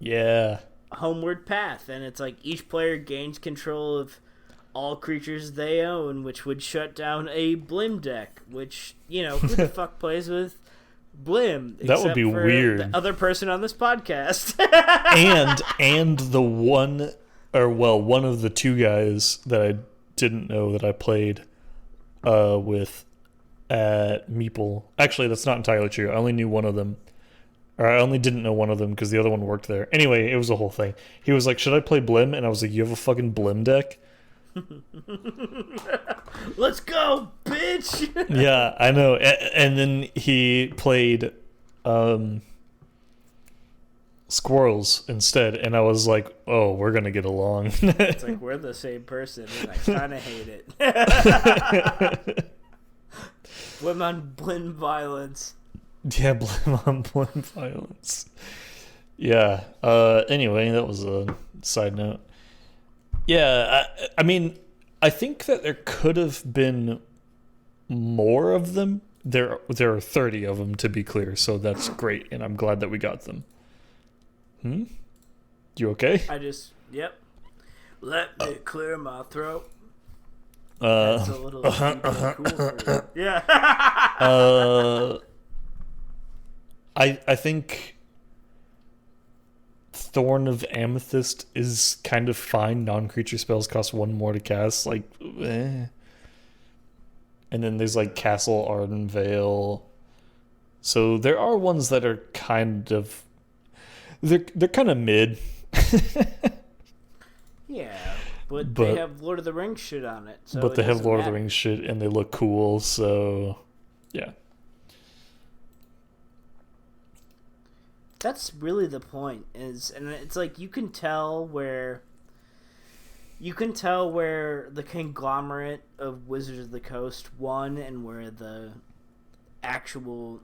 Homeward Path, and it's like each player gains control of all creatures they own, which would shut down a Blim deck, which, who the fuck plays with Blim? That would be weird. The other person on this podcast. and the one of the two guys that I didn't know that I played with at Meeple. Actually, that's not entirely true. I only knew one of them. Or I only didn't know one of them because the other one worked there. Anyway, it was a whole thing. He was like, should I play Blim? And I was like, you have a fucking Blim deck? Let's go, bitch. Yeah, I know. And then he played squirrels instead, and I was like, oh, we're gonna get along. It's like we're the same person, and I kind of hate it. Blame on blind violence. Yeah, blame on blind violence. Yeah. Anyway, that was a side note. Yeah, I mean, I think that there could have been more of them. There are 30 of them, to be clear, so that's great, and I'm glad that we got them. You okay? Yep. Let me clear my throat. That's a little cool for you. Yeah. I think Thorn of Amethyst is kind of fine. Non-creature spells cost 1 more to cast. Like, eh. And then there's like Castle Ardenvale. So there are ones that are kind of... They're kind of mid. Yeah, but they have Lord of the Rings shit on it. So but they have Lord of the Rings shit, and they look cool, so... Yeah. That's really the point, and it's like you can tell where the conglomerate of Wizards of the Coast won, and where the actual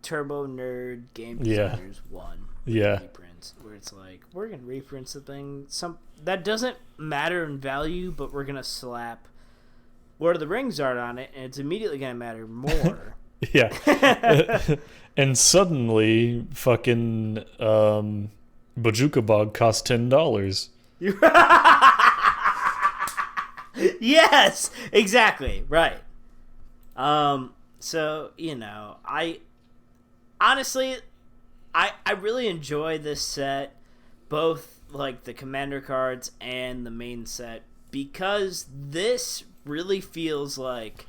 turbo nerd game designers won. Yeah. Reprints, where it's like, we're gonna reprint something that doesn't matter in value, but we're gonna slap Lord of the Rings art on it, and it's immediately gonna matter more. Yeah. And suddenly, fucking Bojuka Bog costs $10. Yes, exactly, right. So, I honestly, I really enjoy this set, both like the Commander cards and the main set, because this really feels like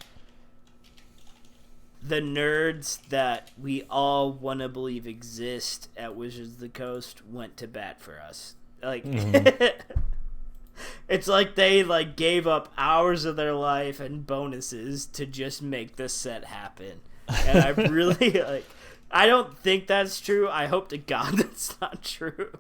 the nerds that we all want to believe exist at Wizards of the Coast went to bat for us. Like, it's like they like gave up hours of their life and bonuses to just make this set happen. And I really like. I don't think that's true. I hope to God that's not true.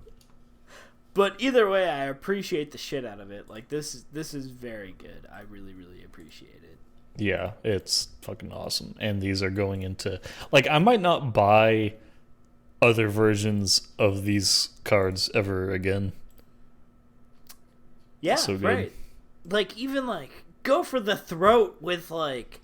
But either way, I appreciate the shit out of it. Like, this is very good. I really, really appreciate it. Yeah, it's fucking awesome. And these are going into... Like, I might not buy other versions of these cards ever again. Yeah, so right. Like, even, like, go for the throat with, like,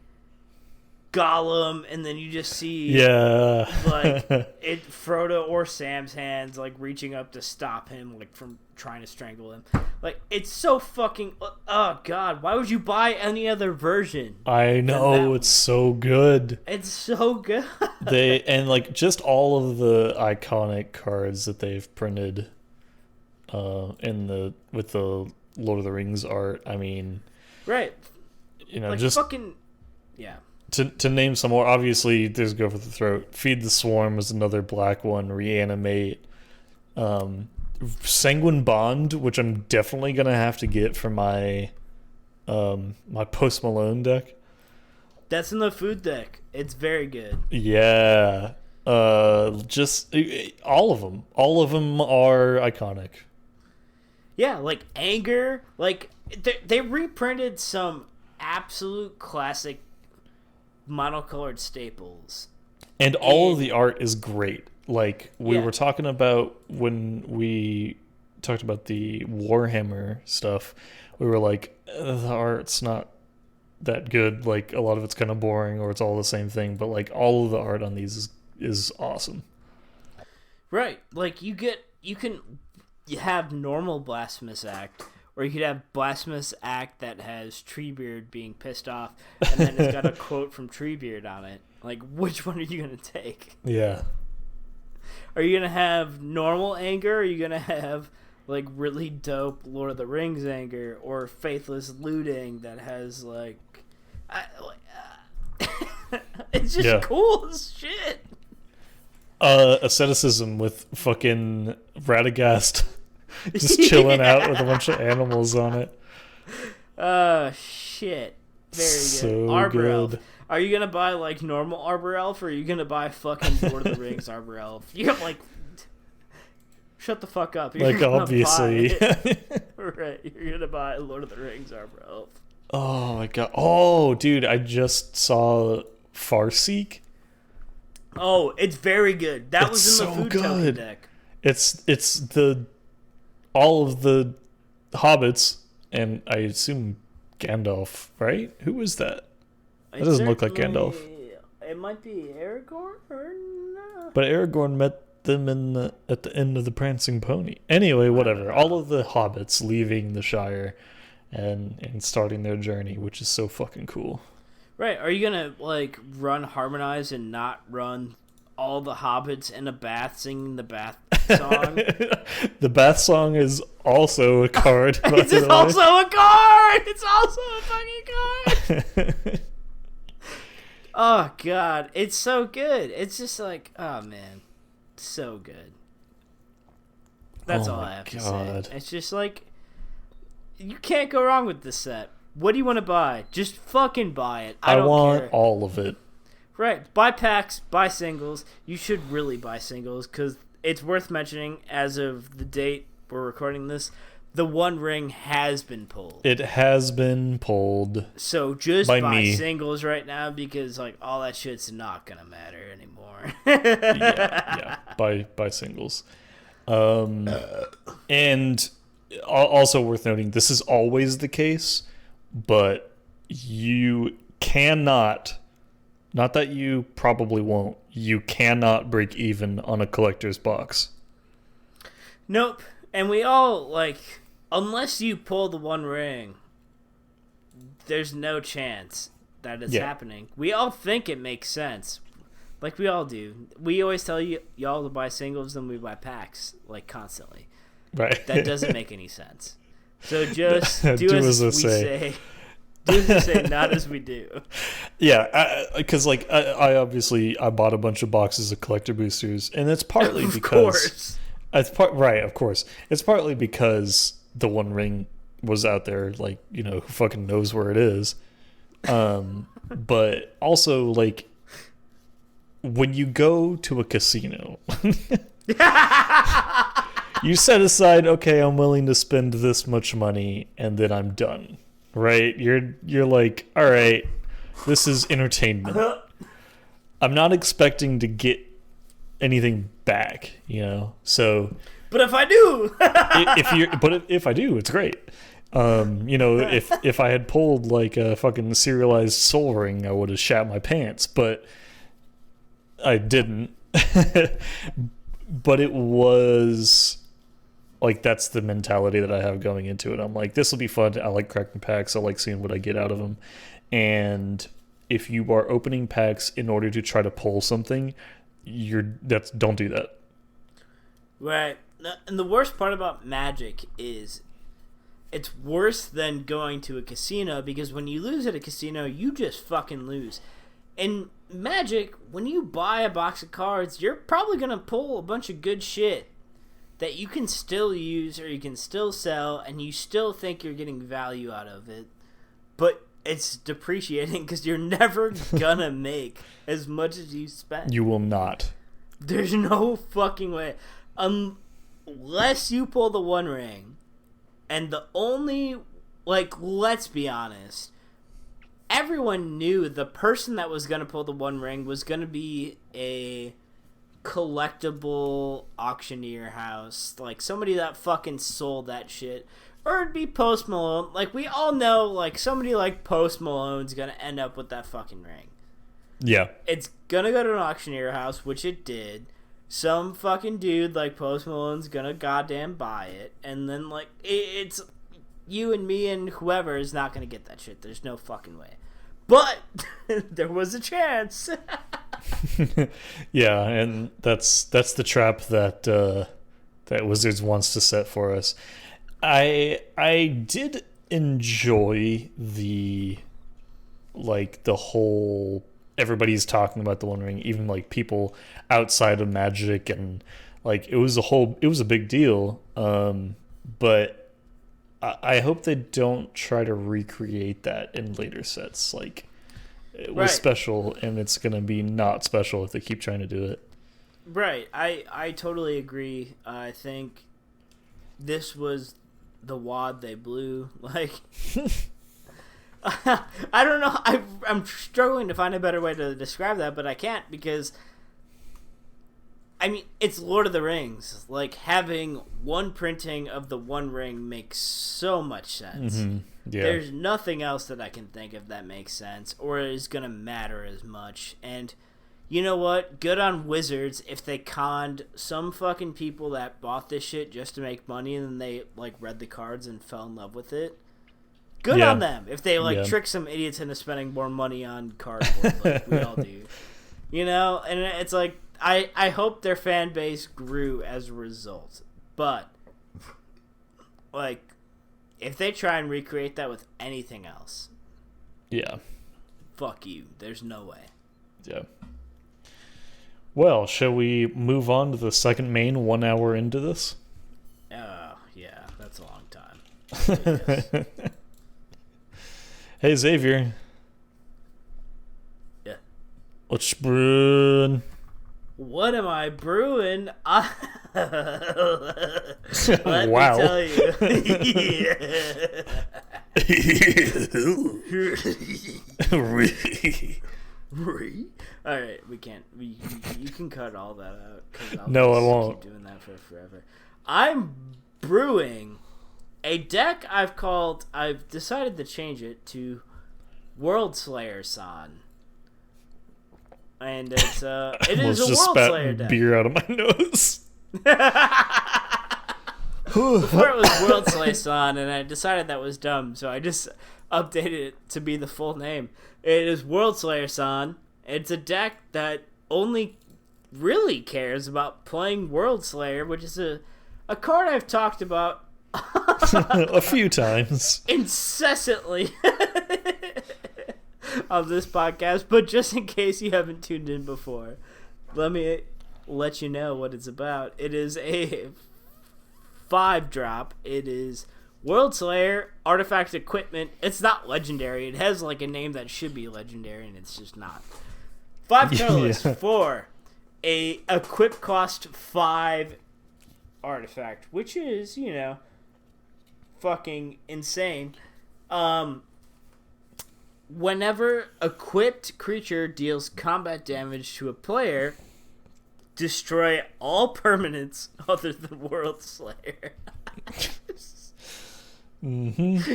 Gollum, and then you just see like Frodo or Sam's hands like reaching up to stop him like from trying to strangle him. Like, it's so fucking oh god, why would you buy any other version? I know, it's so good. It's so good. And like just all of the iconic cards that they've printed with the Lord of the Rings art. I mean, right. Like, just fucking yeah. To name some more, obviously there's Go for the Throat. Feed the Swarm is another black one. Reanimate. Sanguine Bond, which I'm definitely gonna have to get for my my Post Malone deck. That's in the food deck. It's very good. Yeah. Just all of them. All of them are iconic. Yeah, like Anger. Like they reprinted some absolute classic monocolored staples, and all of the art is great. Like we were talking about when we talked about the Warhammer stuff, we were like, the art's not that good. Like, a lot of it's kind of boring, or it's all the same thing. But like, all of the art on these is awesome. Right? Like, you have normal Blasphemous Act, or you could have Blasphemous Act that has Treebeard being pissed off, and then it's got a quote from Treebeard on it. Like, which one are you going to take? Yeah. Are you going to have normal Anger, or are you going to have, like, really dope Lord of the Rings Anger, or Faithless Looting that has, like... it's just cool as shit. Asceticism with fucking Radagast just chilling out with a bunch of animals on it. Oh shit! Very So good. Arbor Elf. good. Are you gonna buy like normal Arbor Elf, or are you gonna buy fucking Lord of the Rings Arbor Elf? You have like, shut the fuck up. You're Like, gonna obviously. buy it. Right, you're gonna buy Lord of the Rings Arbor Elf. Oh my god. Oh, dude, I just saw Farseek. Oh, it's very good. That was in the so food token good. deck. It's the all of the hobbits, and I assume Gandalf, right? Who is that? That doesn't look like Gandalf. It might be Aragorn or no. But Aragorn met them at the end of the Prancing Pony. Anyway, whatever. All of the hobbits leaving the Shire and starting their journey, which is so fucking cool. Right. Are you gonna like run Harmonize and not run all the hobbits in a bath singing the bath song? The bath song is also a card. It's also a card. It's also a fucking card. Oh god, it's so good. It's just like, oh man, so good. That's all I have to say. It's just like, you can't go wrong with this set. What do you want to buy? Just fucking buy it. I don't want care. all of it. Right. Buy packs, buy singles. You should really buy singles because it's worth mentioning as of the date we're recording this, the One Ring has been pulled. It has been pulled. So just by buy me. singles right now because like all that shit's not going to matter anymore. Yeah. Buy singles. And also worth noting, this is always the case, but you cannot, not that you probably won't, you cannot break even on a collector's box. Nope. And we all, like, unless you pull the One Ring, there's no chance that it's happening. We all think it makes sense. Like we all do. We always tell y'all to buy singles, then we buy packs, like, constantly. Right. That doesn't make any sense. So just do as we say. Do as we say, not as we do. Yeah, because like I obviously I bought a bunch of boxes of collector boosters, and it's partly Of because course. right, of course. It's partly because the One Ring was out there, like, you know, who fucking knows where it is. But also, like, when you go to a casino, you set aside, okay, I'm willing to spend this much money, and then I'm done. Right? You're like, all right, this is entertainment. I'm not expecting to get anything back, you know. So, but if I do, if I do, it's great. You know, if I had pulled like a fucking serialized Soul Ring, I would have shat my pants, but I didn't. But it was like, that's the mentality that I have going into it. I'm like, this will be fun. I like cracking packs. I like seeing what I get out of them. And if you are opening packs in order to try to pull something, don't do that. Right. And the worst part about Magic is it's worse than going to a casino, because when you lose at a casino, you just fucking lose. In Magic, when you buy a box of cards, you're probably going to pull a bunch of good shit that you can still use or you can still sell, and you still think you're getting value out of it. But it's depreciating because you're never gonna make as much as you spent. You will not. There's no fucking way. Unless you pull the One Ring. And the only, like, let's be honest, everyone knew the person that was going to pull the One Ring was going to be a collectible auctioneer house. Like, somebody that fucking sold that shit. Or it'd be Post Malone. Like, we all know, like, somebody like Post Malone's going to end up with that fucking ring. Yeah. It's going to go to an auctioneer house, which it did. Some fucking dude like Post Malone's gonna goddamn buy it, and then like it's you and me and whoever is not gonna get that shit. There's no fucking way. But there was a chance. Yeah, and that's the trap that that Wizards wants to set for us. I did enjoy the whole, everybody's talking about the One Ring, even like people outside of Magic, and like it was a big deal. But I hope they don't try to recreate that in later sets. Like, it was Right. special, and it's going to be not special if they keep trying to do it. Right. I totally agree. I think this was the wad they blew. Like, I don't know. I'm struggling to find a better way to describe that, but I can't because, I mean, it's Lord of the Rings. Like, having one printing of the One Ring makes so much sense. Mm-hmm. Yeah. There's nothing else that I can think of that makes sense or is going to matter as much. And you know what? Good on Wizards if they conned some fucking people that bought this shit just to make money and then they, like, read the cards and fell in love with it. Good on them if they, like, trick some idiots into spending more money on cardboard like we all do. You know? And it's like, I hope their fan base grew as a result. But, like, if they try and recreate that with anything else, yeah, fuck you. There's no way. Yeah. Well, shall we move on to the second main 1 hour into this? Oh, yeah. That's a long time. Yes. Hey, Xavier. Yeah. What's brewing? What am I brewing? Let Wow. me tell you. All right, we can't. You can cut all that out. 'Cause No, I just won't. Keep doing that for forever. I'm brewing a deck I've decided to change it to World Slayer San. And it's it is a just World spat Slayer deck. beer out of my nose. Before it was World Slayer San, and I decided that was dumb, so I just updated it to be the full name. It is World Slayer San. It's a deck that only really cares about playing World Slayer, which is a card I've talked about A few times. incessantly on this podcast, but just in case you haven't tuned in before, let me let you know what it's about. It is a 5-drop. It is World Slayer, artifact equipment. It's not legendary. It has like a name that should be legendary, and it's just not. 5 colorless for a equip cost 5 artifact, which is, you know, fucking insane. Whenever equipped creature deals combat damage to a player, destroy all permanents other than World Slayer. Mm-hmm.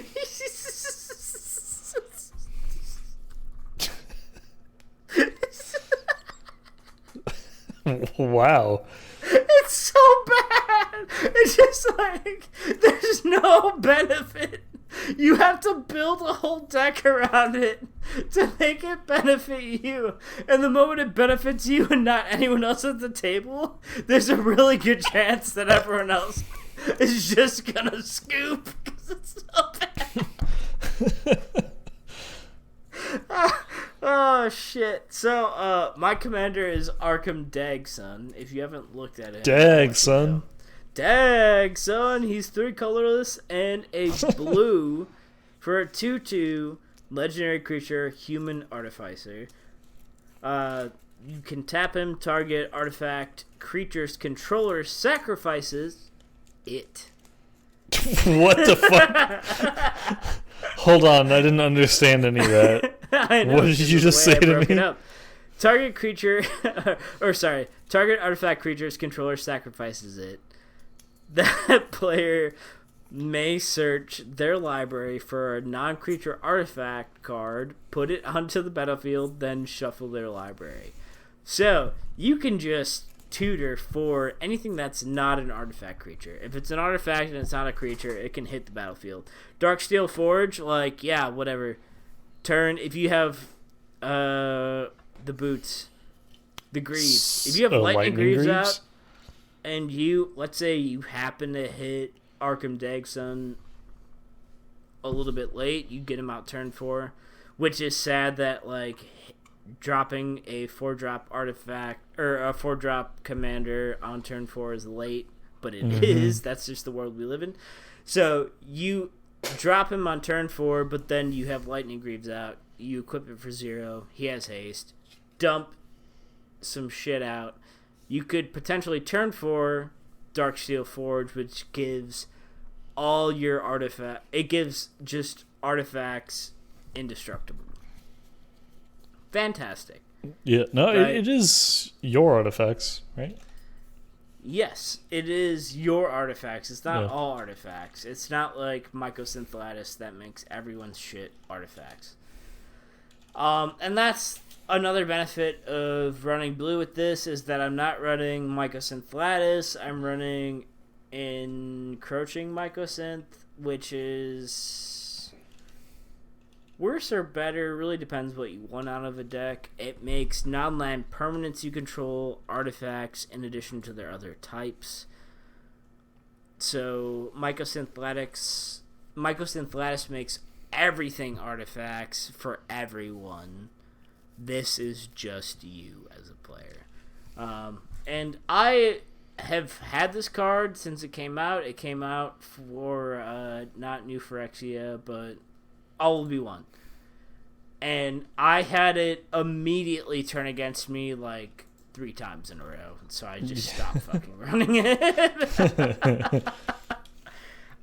Wow. It's so bad. It's just like there's no benefit. You have to build a whole deck around it to make it benefit you. And the moment it benefits you and not anyone else at the table, there's a really good chance that everyone else is just gonna scoop because it's so bad. Oh shit. So my commander is Arkham Dagson. If you haven't looked at it, Dagson. Dagson. He's 3 colorless and a blue for a 2/2 legendary creature, human artificer. You can tap him, target artifact creature's controller sacrifices it. What the fuck? Hold on, I didn't understand any of that. I know, What did you just say to me? Target creature, target artifact creature's controller sacrifices it. That player may search their library for a non-creature artifact card, put it onto the battlefield, then shuffle their library. So, you can just tutor for anything that's not an artifact creature. If it's an artifact and it's not a creature, it can hit the battlefield. Darksteel Forge, like, yeah, whatever. Turn, if you have the boots, the greaves. If you have lightning greaves out, and you, let's say you happen to hit Arkham Dagson a little bit late, you get him out turn 4, which is sad that, like, dropping a 4-drop artifact, or a 4-drop commander on turn 4 is late, but it is. That's just the world we live in. So you drop him on turn 4, but then you have Lightning Greaves out. You equip it for 0. He has haste. Dump some shit out. You could potentially turn 4 Darksteel Forge, which gives all your artifact. It gives just artifacts indestructible. Fantastic. Yeah, no, right? it is your artifacts, right? Yes, it is your artifacts. It's not all artifacts. It's not like Mycosynth Lattice that makes everyone's shit artifacts. And that's another benefit of running blue with this, is that I'm not running Mycosynth Lattice. I'm running Encroaching Mycosynth, which is worse or better. Really depends what you want out of a deck. It makes non-land permanents you control artifacts in addition to their other types. So Mycosynth Lattice makes everything artifacts for everyone. This is just you as a player. And I have had this card since it came out. It came out for not New Phyrexia, but All Will Be One. And I had it immediately turn against me like 3 times in a row. So I just stopped fucking running it.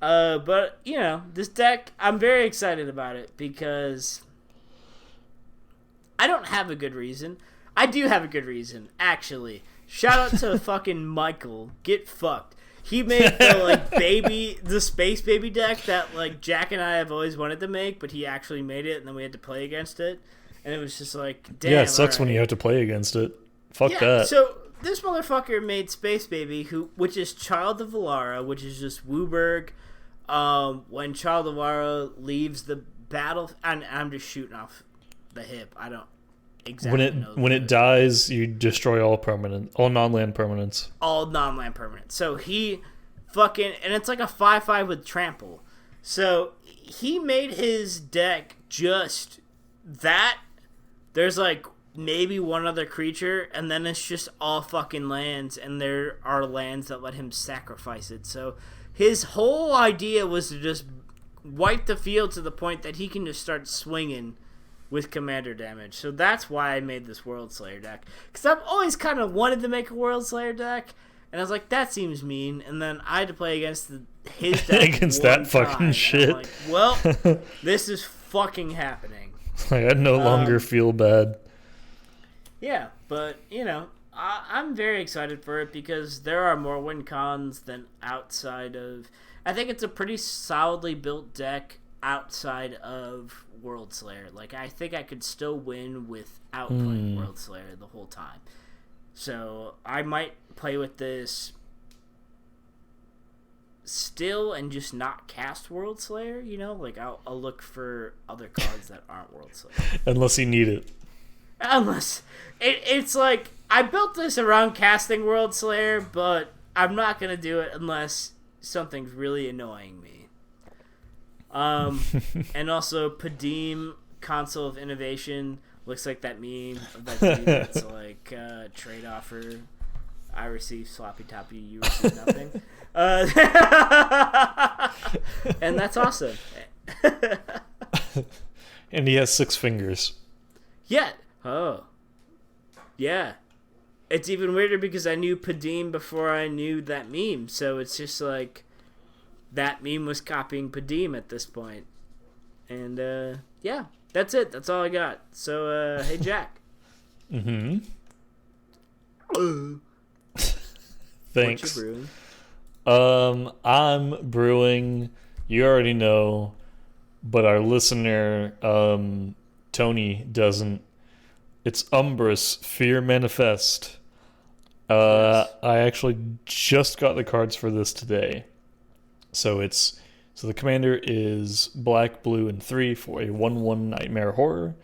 But, you know, this deck, I'm very excited about it because I don't have a good reason. I do have a good reason, actually. Shout out to fucking Michael. Get fucked. He made the Space Baby deck that like Jack and I have always wanted to make, but he actually made it, and then we had to play against it, and it was just like, damn. Yeah, it sucks when you have to play against it. Fuck that. So this motherfucker made Space Baby, which is Child of Valara, which is just Wooburg. When Child of Valara leaves the battle, and I'm just shooting off the hip. I don't exactly know. When it dies, you destroy all non-land permanents. All non-land permanents. So he fucking, and it's like a 5/5 with trample. So he made his deck just that. There's like maybe one other creature, and then it's just all fucking lands, and there are lands that let him sacrifice it. So his whole idea was to just wipe the field to the point that he can just start swinging with commander damage. So that's why I made this World Slayer deck. Because I've always kind of wanted to make a World Slayer deck, and I was like, that seems mean. And then I had to play against his deck against that fucking shit. I'm like, well, this is fucking happening. Like, I no longer feel bad. Yeah, but, you know, I'm very excited for it because there are more win cons than outside of... I think it's a pretty solidly built deck outside of World Slayer. Like, I think I could still win without playing World Slayer the whole time. So I might play with this still and just not cast World Slayer, you know? Like, I'll look for other cards that aren't World Slayer. Unless you need it. Unless... It's like, I built this around casting World Slayer, but I'm not going to do it unless something's really annoying me. And also, Padim, Console of Innovation, looks like that meme of that dude that's like, trade offer, I receive sloppy toppy, you receive nothing. And that's awesome. And he has 6 fingers. Yeah. Oh. Yeah. It's even weirder because I knew Padim before I knew that meme, so it's just like that meme was copying Padim at this point. And yeah, that's it. That's all I got. So hey Jack. Thanks. What you brewing? I'm brewing, you already know, but our listener Tony doesn't. It's Umbrus Fear Manifest. Yes. I actually just got the cards for this today. So the commander is black, blue, and 3 for a 1/1 Nightmare Horror.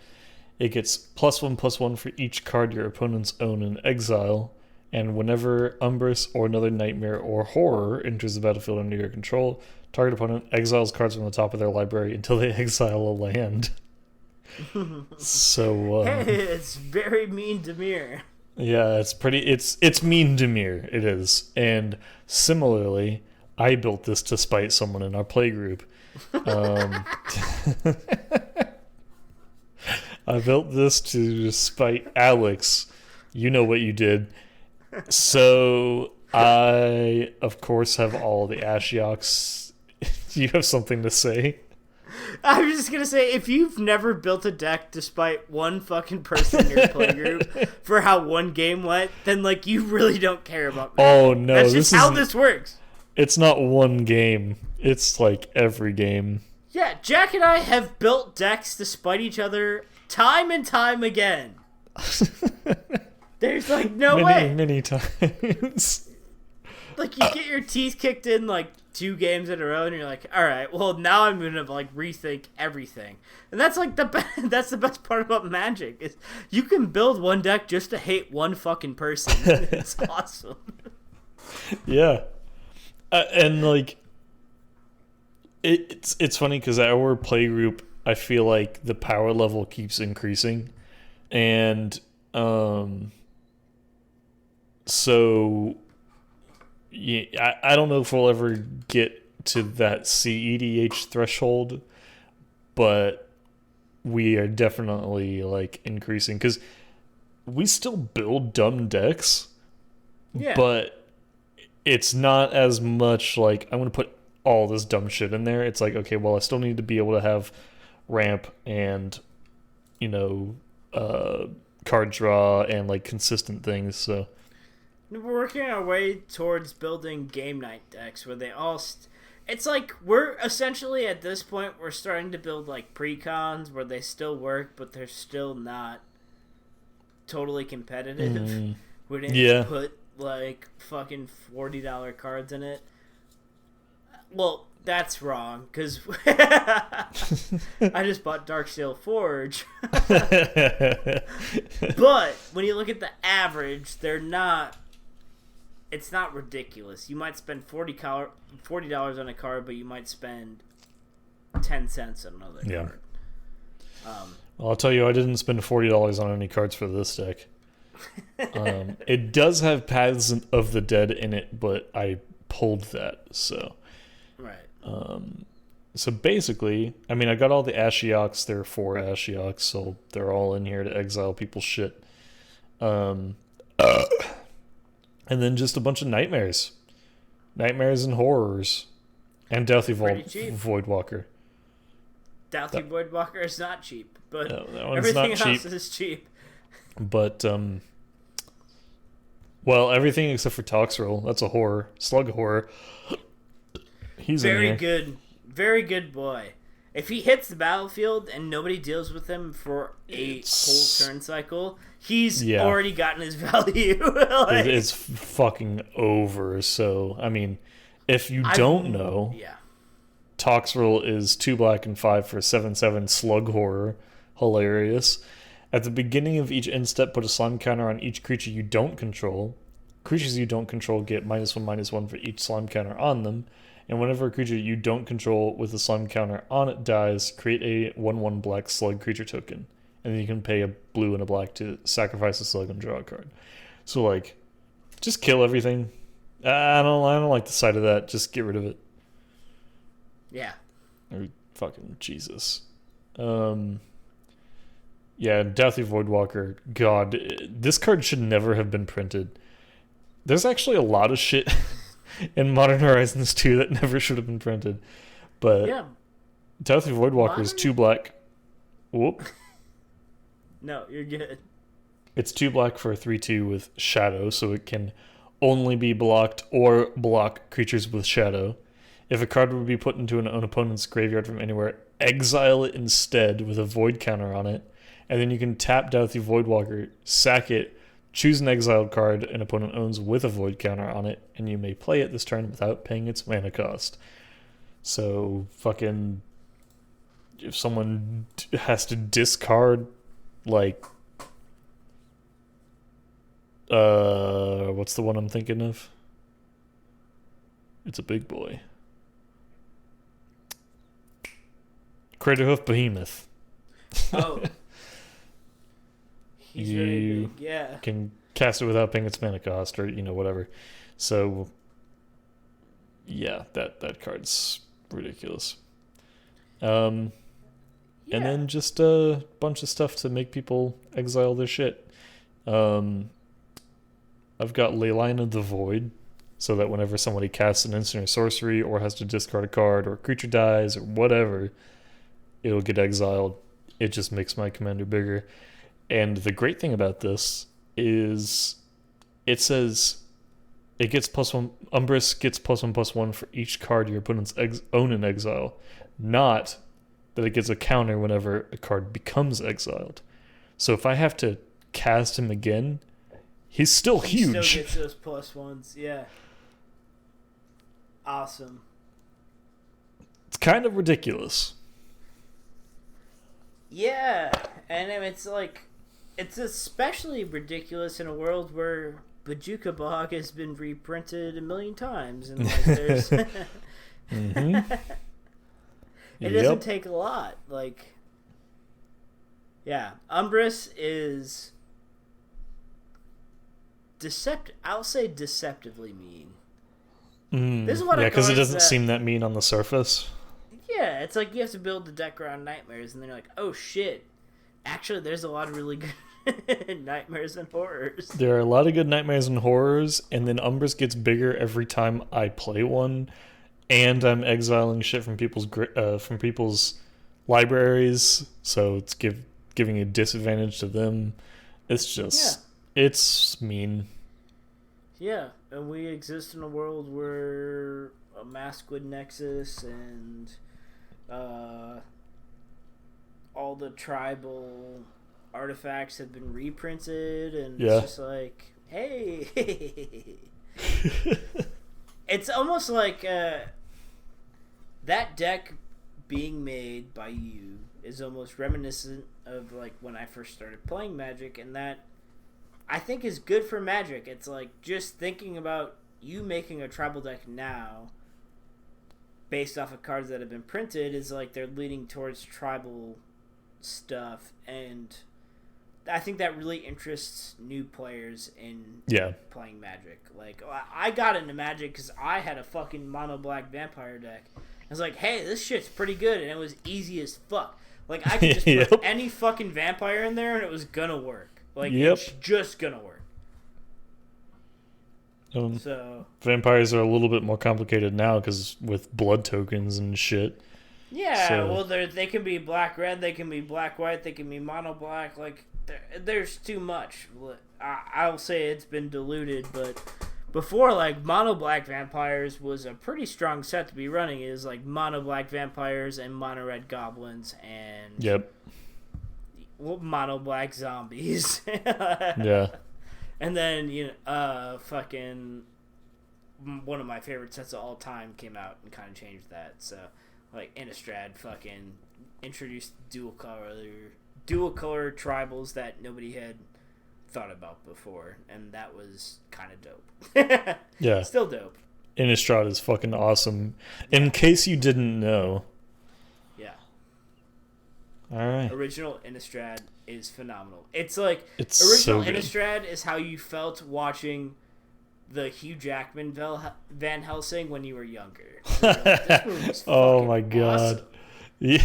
It gets +1/+1 for each card your opponents own in exile, and whenever Umbrus or another Nightmare or Horror enters the battlefield under your control, target opponent exiles cards from the top of their library until they exile a land. So hey, it's very mean to Mir. Yeah, it's pretty. It's mean Demir. It is, and similarly, I built this to spite someone in our play group. Um, I built this to spite Alex. You know what you did. So I, of course, have all the Ashioks. Do you have something to say? I was just gonna say, if you've never built a deck despite one fucking person in your playgroup for how one game went, then like you really don't care about me. Oh no, That's just how this works. It's not one game. It's like every game. Yeah, Jack and I have built decks to spite each other time and time again. There's like no way. Many times. Like you get your teeth kicked in like 2 games in a row, and you're like, all right, well now I'm gonna like rethink everything. And that's like that's the best part about Magic is you can build one deck just to hate one fucking person. It's awesome. Yeah, and like it's funny because our play group, I feel like the power level keeps increasing, and so yeah, I don't know if we'll ever get to that CEDH threshold, but we are definitely like increasing because we still build dumb decks, Yeah. but it's not as much like I'm gonna put all this dumb shit in there. It's like, okay, well, I still need to be able to have ramp and card draw and like consistent things. So we're working our way towards building game night decks where they all it's like we're essentially at this point we're starting to build like precons where they still work but they're still not totally competitive. We didn't put like fucking $40 cards in it. Well, that's wrong because I just bought Darksteel Forge. But when you look at the average, it's not ridiculous. You might spend $40 on a card, but you might spend 10 cents on another card. Well, I'll tell you, I didn't spend $40 on any cards for this deck. It does have Paths of the Dead in it, but I pulled that, so. Right. So basically, I mean, I got all the Ashioks. There are 4 Ashioks, so they're all in here to exile people's shit. And then just a bunch of nightmares. Nightmares and horrors. And Douthy Voidwalker. Douthy Voidwalker is not cheap, but that one's everything not else cheap. is cheap. But, well, everything except for Toxrill. That's a horror. Slug horror. He's very good. Very good boy. If he hits the battlefield and nobody deals with him for a whole turn cycle, he's already gotten his value. It's fucking over. So, I mean, if you don't know, Toxrill is 2 black and 5 for 7/7 slug horror. Hilarious. At the beginning of each end step, put a slime counter on each creature you don't control. Creatures you don't control get -1/-1 for each slime counter on them. And whenever a creature you don't control with a slime counter on it dies, create a 1/1 black slug creature token. And then you can pay a blue and a black to sacrifice a slug and draw a card. So, like, just kill everything. I don't like the sight of that. Just get rid of it. Yeah. Or fucking Jesus. Yeah, Douthy Voidwalker. God, this card should never have been printed. There's actually a lot of shit in Modern Horizons 2 that never should have been printed. But Douthy Voidwalker is 2 black. Whoop. No, you're good. It's 2 black for a 3/2 with Shadow, so it can only be blocked or block creatures with Shadow. If a card would be put into an opponent's graveyard from anywhere, exile it instead with a Void counter on it. And then you can tap Douthy Voidwalker, sack it, choose an exiled card an opponent owns with a Void counter on it, and you may play it this turn without paying its mana cost. So, fucking, if someone has to discard, like, what's the one I'm thinking of? It's a big boy. Craterhoof Behemoth. Oh. He's very big, yeah. Can cast it without paying its mana cost, or whatever. So yeah, that card's ridiculous. And then just a bunch of stuff to make people exile their shit. I've got Leyline of the Void, so that whenever somebody casts an instant or sorcery or has to discard a card or a creature dies or whatever, it'll get exiled. It just makes my commander bigger. And the great thing about this is it says it gets +1. Umbrus gets +1/+1 for each card your opponents own in exile, not that it gets a counter whenever a card becomes exiled. So if I have to cast him again, he's still huge. He still gets those +1s, yeah. Awesome. It's kind of ridiculous. Yeah, and it's like, it's especially ridiculous in a world where Bojuka Bog has been reprinted a million times, and like there's Mm-hmm. it doesn't take a lot. Like, yeah, Umbrus is I'll say deceptively mean. There's a lot of because it cards doesn't seem that mean on the surface. Yeah, it's like you have to build the deck around nightmares, and then you're like, oh shit. Actually, there's a lot of really good nightmares and horrors. There are a lot of good nightmares and horrors, and then Umbrus gets bigger every time I play one, and I'm exiling shit from people's libraries, so it's giving a disadvantage to them. It's just it's mean. Yeah, and we exist in a world where a Maskwood Nexus and all the tribal artifacts have been reprinted, and it's just like, hey. It's almost like that deck being made by you is almost reminiscent of like when I first started playing Magic, and that I think is good for Magic. It's like just thinking about you making a tribal deck now based off of cards that have been printed is like they're leaning towards tribal stuff, and I think that really interests new players in playing Magic. Like, I got into Magic because I had a fucking mono black vampire deck. I was like, hey, this shit's pretty good, and it was easy as fuck. Like, I could just put any fucking vampire in there, and it was gonna work. Like, it's just gonna work. So vampires are a little bit more complicated now because with blood tokens and shit. Yeah, well, they can be black-red, they can be black-white, they can be mono-black. Like, there's too much. I'll say it's been diluted, but before, like, mono-black vampires was a pretty strong set to be running. It was like mono-black vampires and mono-red goblins and mono-black zombies. And then, fucking one of my favorite sets of all time came out and kind of changed that. So, like, Innistrad fucking introduced dual color tribals that nobody had thought about before, and that was kind of dope. Yeah. Still dope. Innistrad is fucking awesome. In case you didn't know. Yeah. All right. Original Innistrad is phenomenal. It's like it's original so Innistrad is how you felt watching the Hugh Jackman Van Helsing when you were younger. Like, this movie's oh my god. Awesome. Yeah.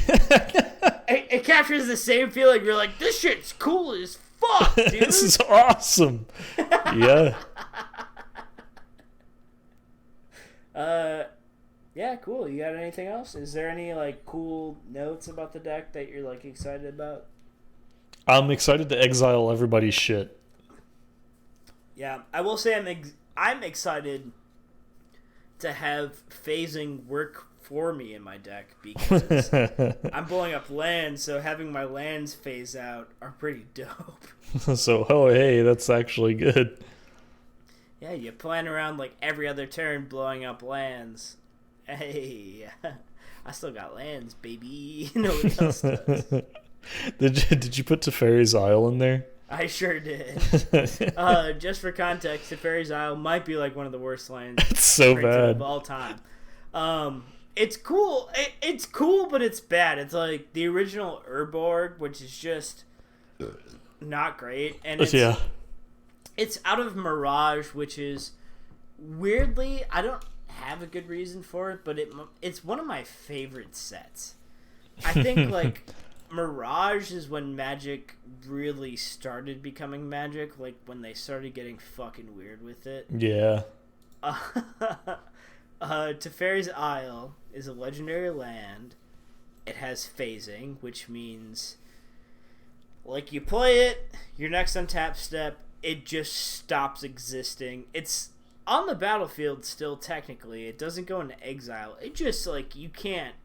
It captures the same feeling. You're like, this shit's cool as fuck, dude. This is awesome. Yeah. Yeah, cool. You got anything else? Is there any like cool notes about the deck that you're like excited about? I'm excited to exile everybody's shit. Yeah, I will say I'm excited to have phasing work for me in my deck because I'm blowing up lands, so having my lands phase out are pretty dope. So, hey, that's actually good. Yeah, you plan around like every other turn blowing up lands. Hey, I still got lands, baby. Nobody else does. Did you put Teferi's Isle in there? I sure did. Just for context, Teferi's Isle might be like one of the worst lands it's so bad of all time. It's cool. It's cool, but it's bad. It's like the original Urborg, which is just not great. And It's out of Mirage, which is weirdly, I don't have a good reason for it, but it's one of my favorite sets. I think like Mirage is when Magic really started becoming Magic, like when they started getting fucking weird with it. Yeah. Teferi's Isle is a legendary land. It has phasing, which means like you play it, your next untap step, it just stops existing. It's on the battlefield still technically. It doesn't go into exile. It just like you can't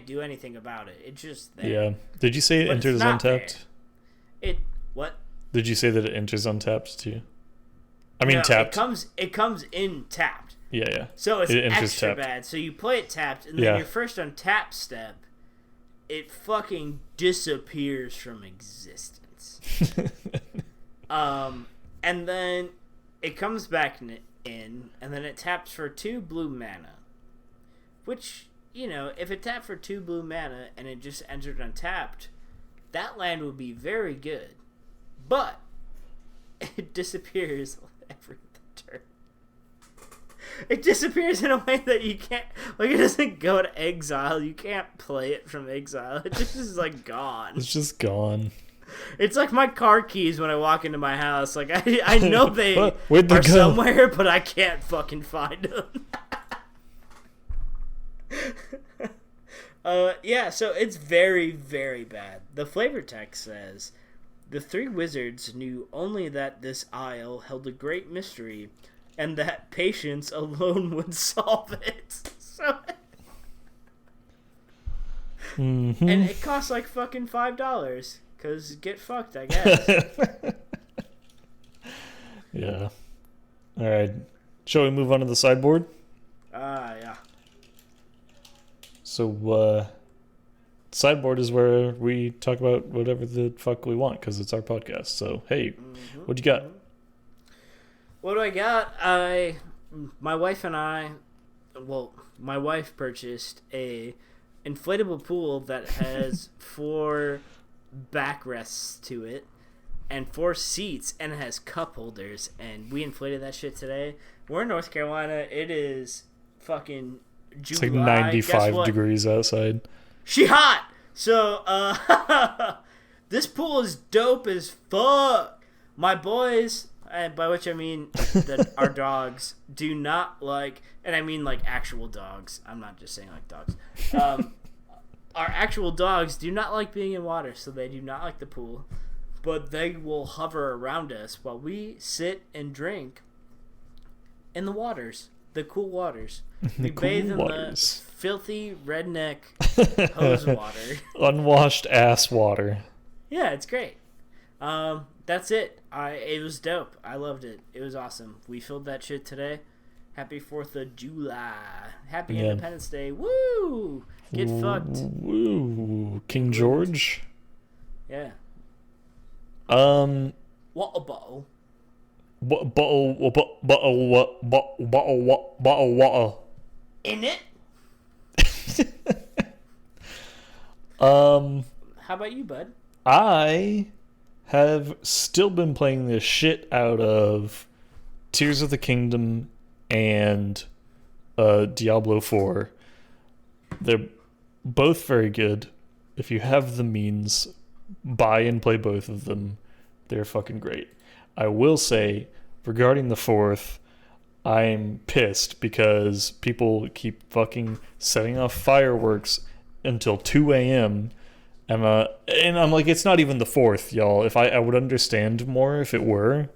do anything about it. It's just there. Yeah. Did you say it enters untapped? What? Did you say that it enters untapped too? I mean, no, tapped. It comes in tapped. Yeah. So it's extra tapped. bad. So you play it tapped, and then your first untap step, it fucking disappears from existence. And then it comes back in, and then it taps for 2 blue mana. Which, you know, if it tapped for 2 blue mana and it just entered untapped, that land would be very good. But it disappears every turn. It disappears in a way that you can't, like, it doesn't go to exile. You can't play it from exile. It just is like gone. It's just gone. It's like my car keys when I walk into my house. Like I know they Where'd they are go? somewhere, but I can't fucking find them. Yeah, so it's very, very bad. The flavor text says, the 3 wizards knew only that this isle held a great mystery, and that patience alone would solve it. So, and it costs like fucking $5. Because get fucked, I guess. Yeah. Alright. Shall we move on to the sideboard? Yeah. So, sideboard is where we talk about whatever the fuck we want, because it's our podcast. So, hey, what you got? What do I got? My wife purchased a inflatable pool that has 4 backrests to it and 4 seats, and it has cup holders, and we inflated that shit today. We're in North Carolina. It is fucking July. It's like 95 degrees outside. She hot. So this pool is dope as fuck. My boys, and by which I mean our dogs, do not like, and I mean like actual dogs, I'm not just saying like dogs, our actual dogs do not like being in water, so they do not like the pool, but they will hover around us while we sit and drink in the waters, the cool waters. We bathe in the filthy redneck hose water. Unwashed ass water. Yeah, it's great. That's it. It was dope. I loved it. It was awesome. We filled that shit today. Happy 4th of July. Happy Independence Day. Woo! Get fucked. Woo. King George? Yeah. What a bottle. Bottle. In it? How about you, bud? I have still been playing the shit out of Tears of the Kingdom and Diablo 4. They're both very good. If you have the means, buy and play both of them. They're fucking great. I will say, regarding the 4th, I'm pissed because people keep fucking setting off fireworks until 2 a.m. And I'm like, it's not even the 4th, y'all. If I would understand more if it were,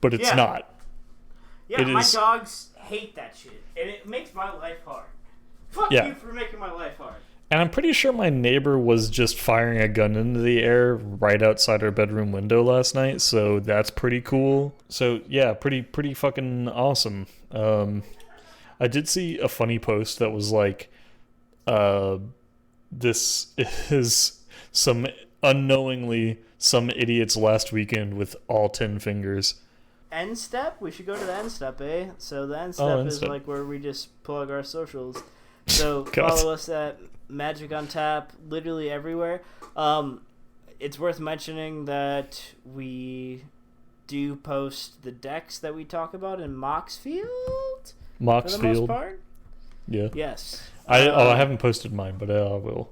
but it's not. Yeah, my dogs hate that shit, and it makes my life hard. Fuck you for making my life hard. And I'm pretty sure my neighbor was just firing a gun into the air right outside our bedroom window last night, so that's pretty cool. So yeah, pretty fucking awesome. I did see a funny post that was like, this is some idiot's last weekend with all 10 fingers. End step? We should go to the end step, eh? So the end step is like where we just plug our socials. So follow us at Magic on Tap, literally everywhere. It's worth mentioning that we do post the decks that we talk about in Moxfield. For the most Moxfield. part. Yeah. Yes. I haven't posted mine, but I will.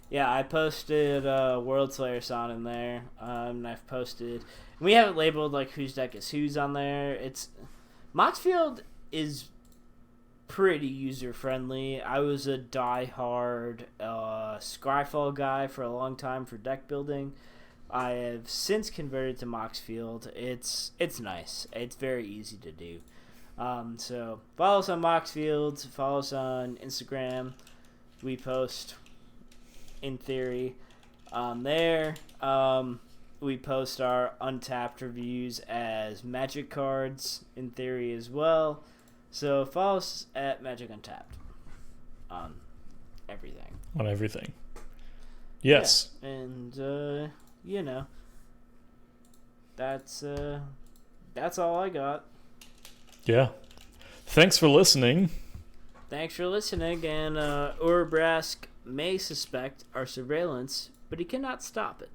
Yeah, I posted World Slayer Son in there. And I've posted. We haven't labeled like whose deck is whose on there. It's Moxfield is pretty user friendly. I was a diehard Scryfall guy for a long time for deck building. I have since converted to Moxfield. It's nice. It's very easy to do. So follow us on Moxfield. Follow us on Instagram. We post, in theory, on there. We post our Untapped reviews as Magic cards, in theory, as well. So follow us at Magic Untapped on everything. On everything. Yes. Yeah. And that's all I got. Yeah. Thanks for listening. Thanks for listening, and Urabrask may suspect our surveillance, but he cannot stop it.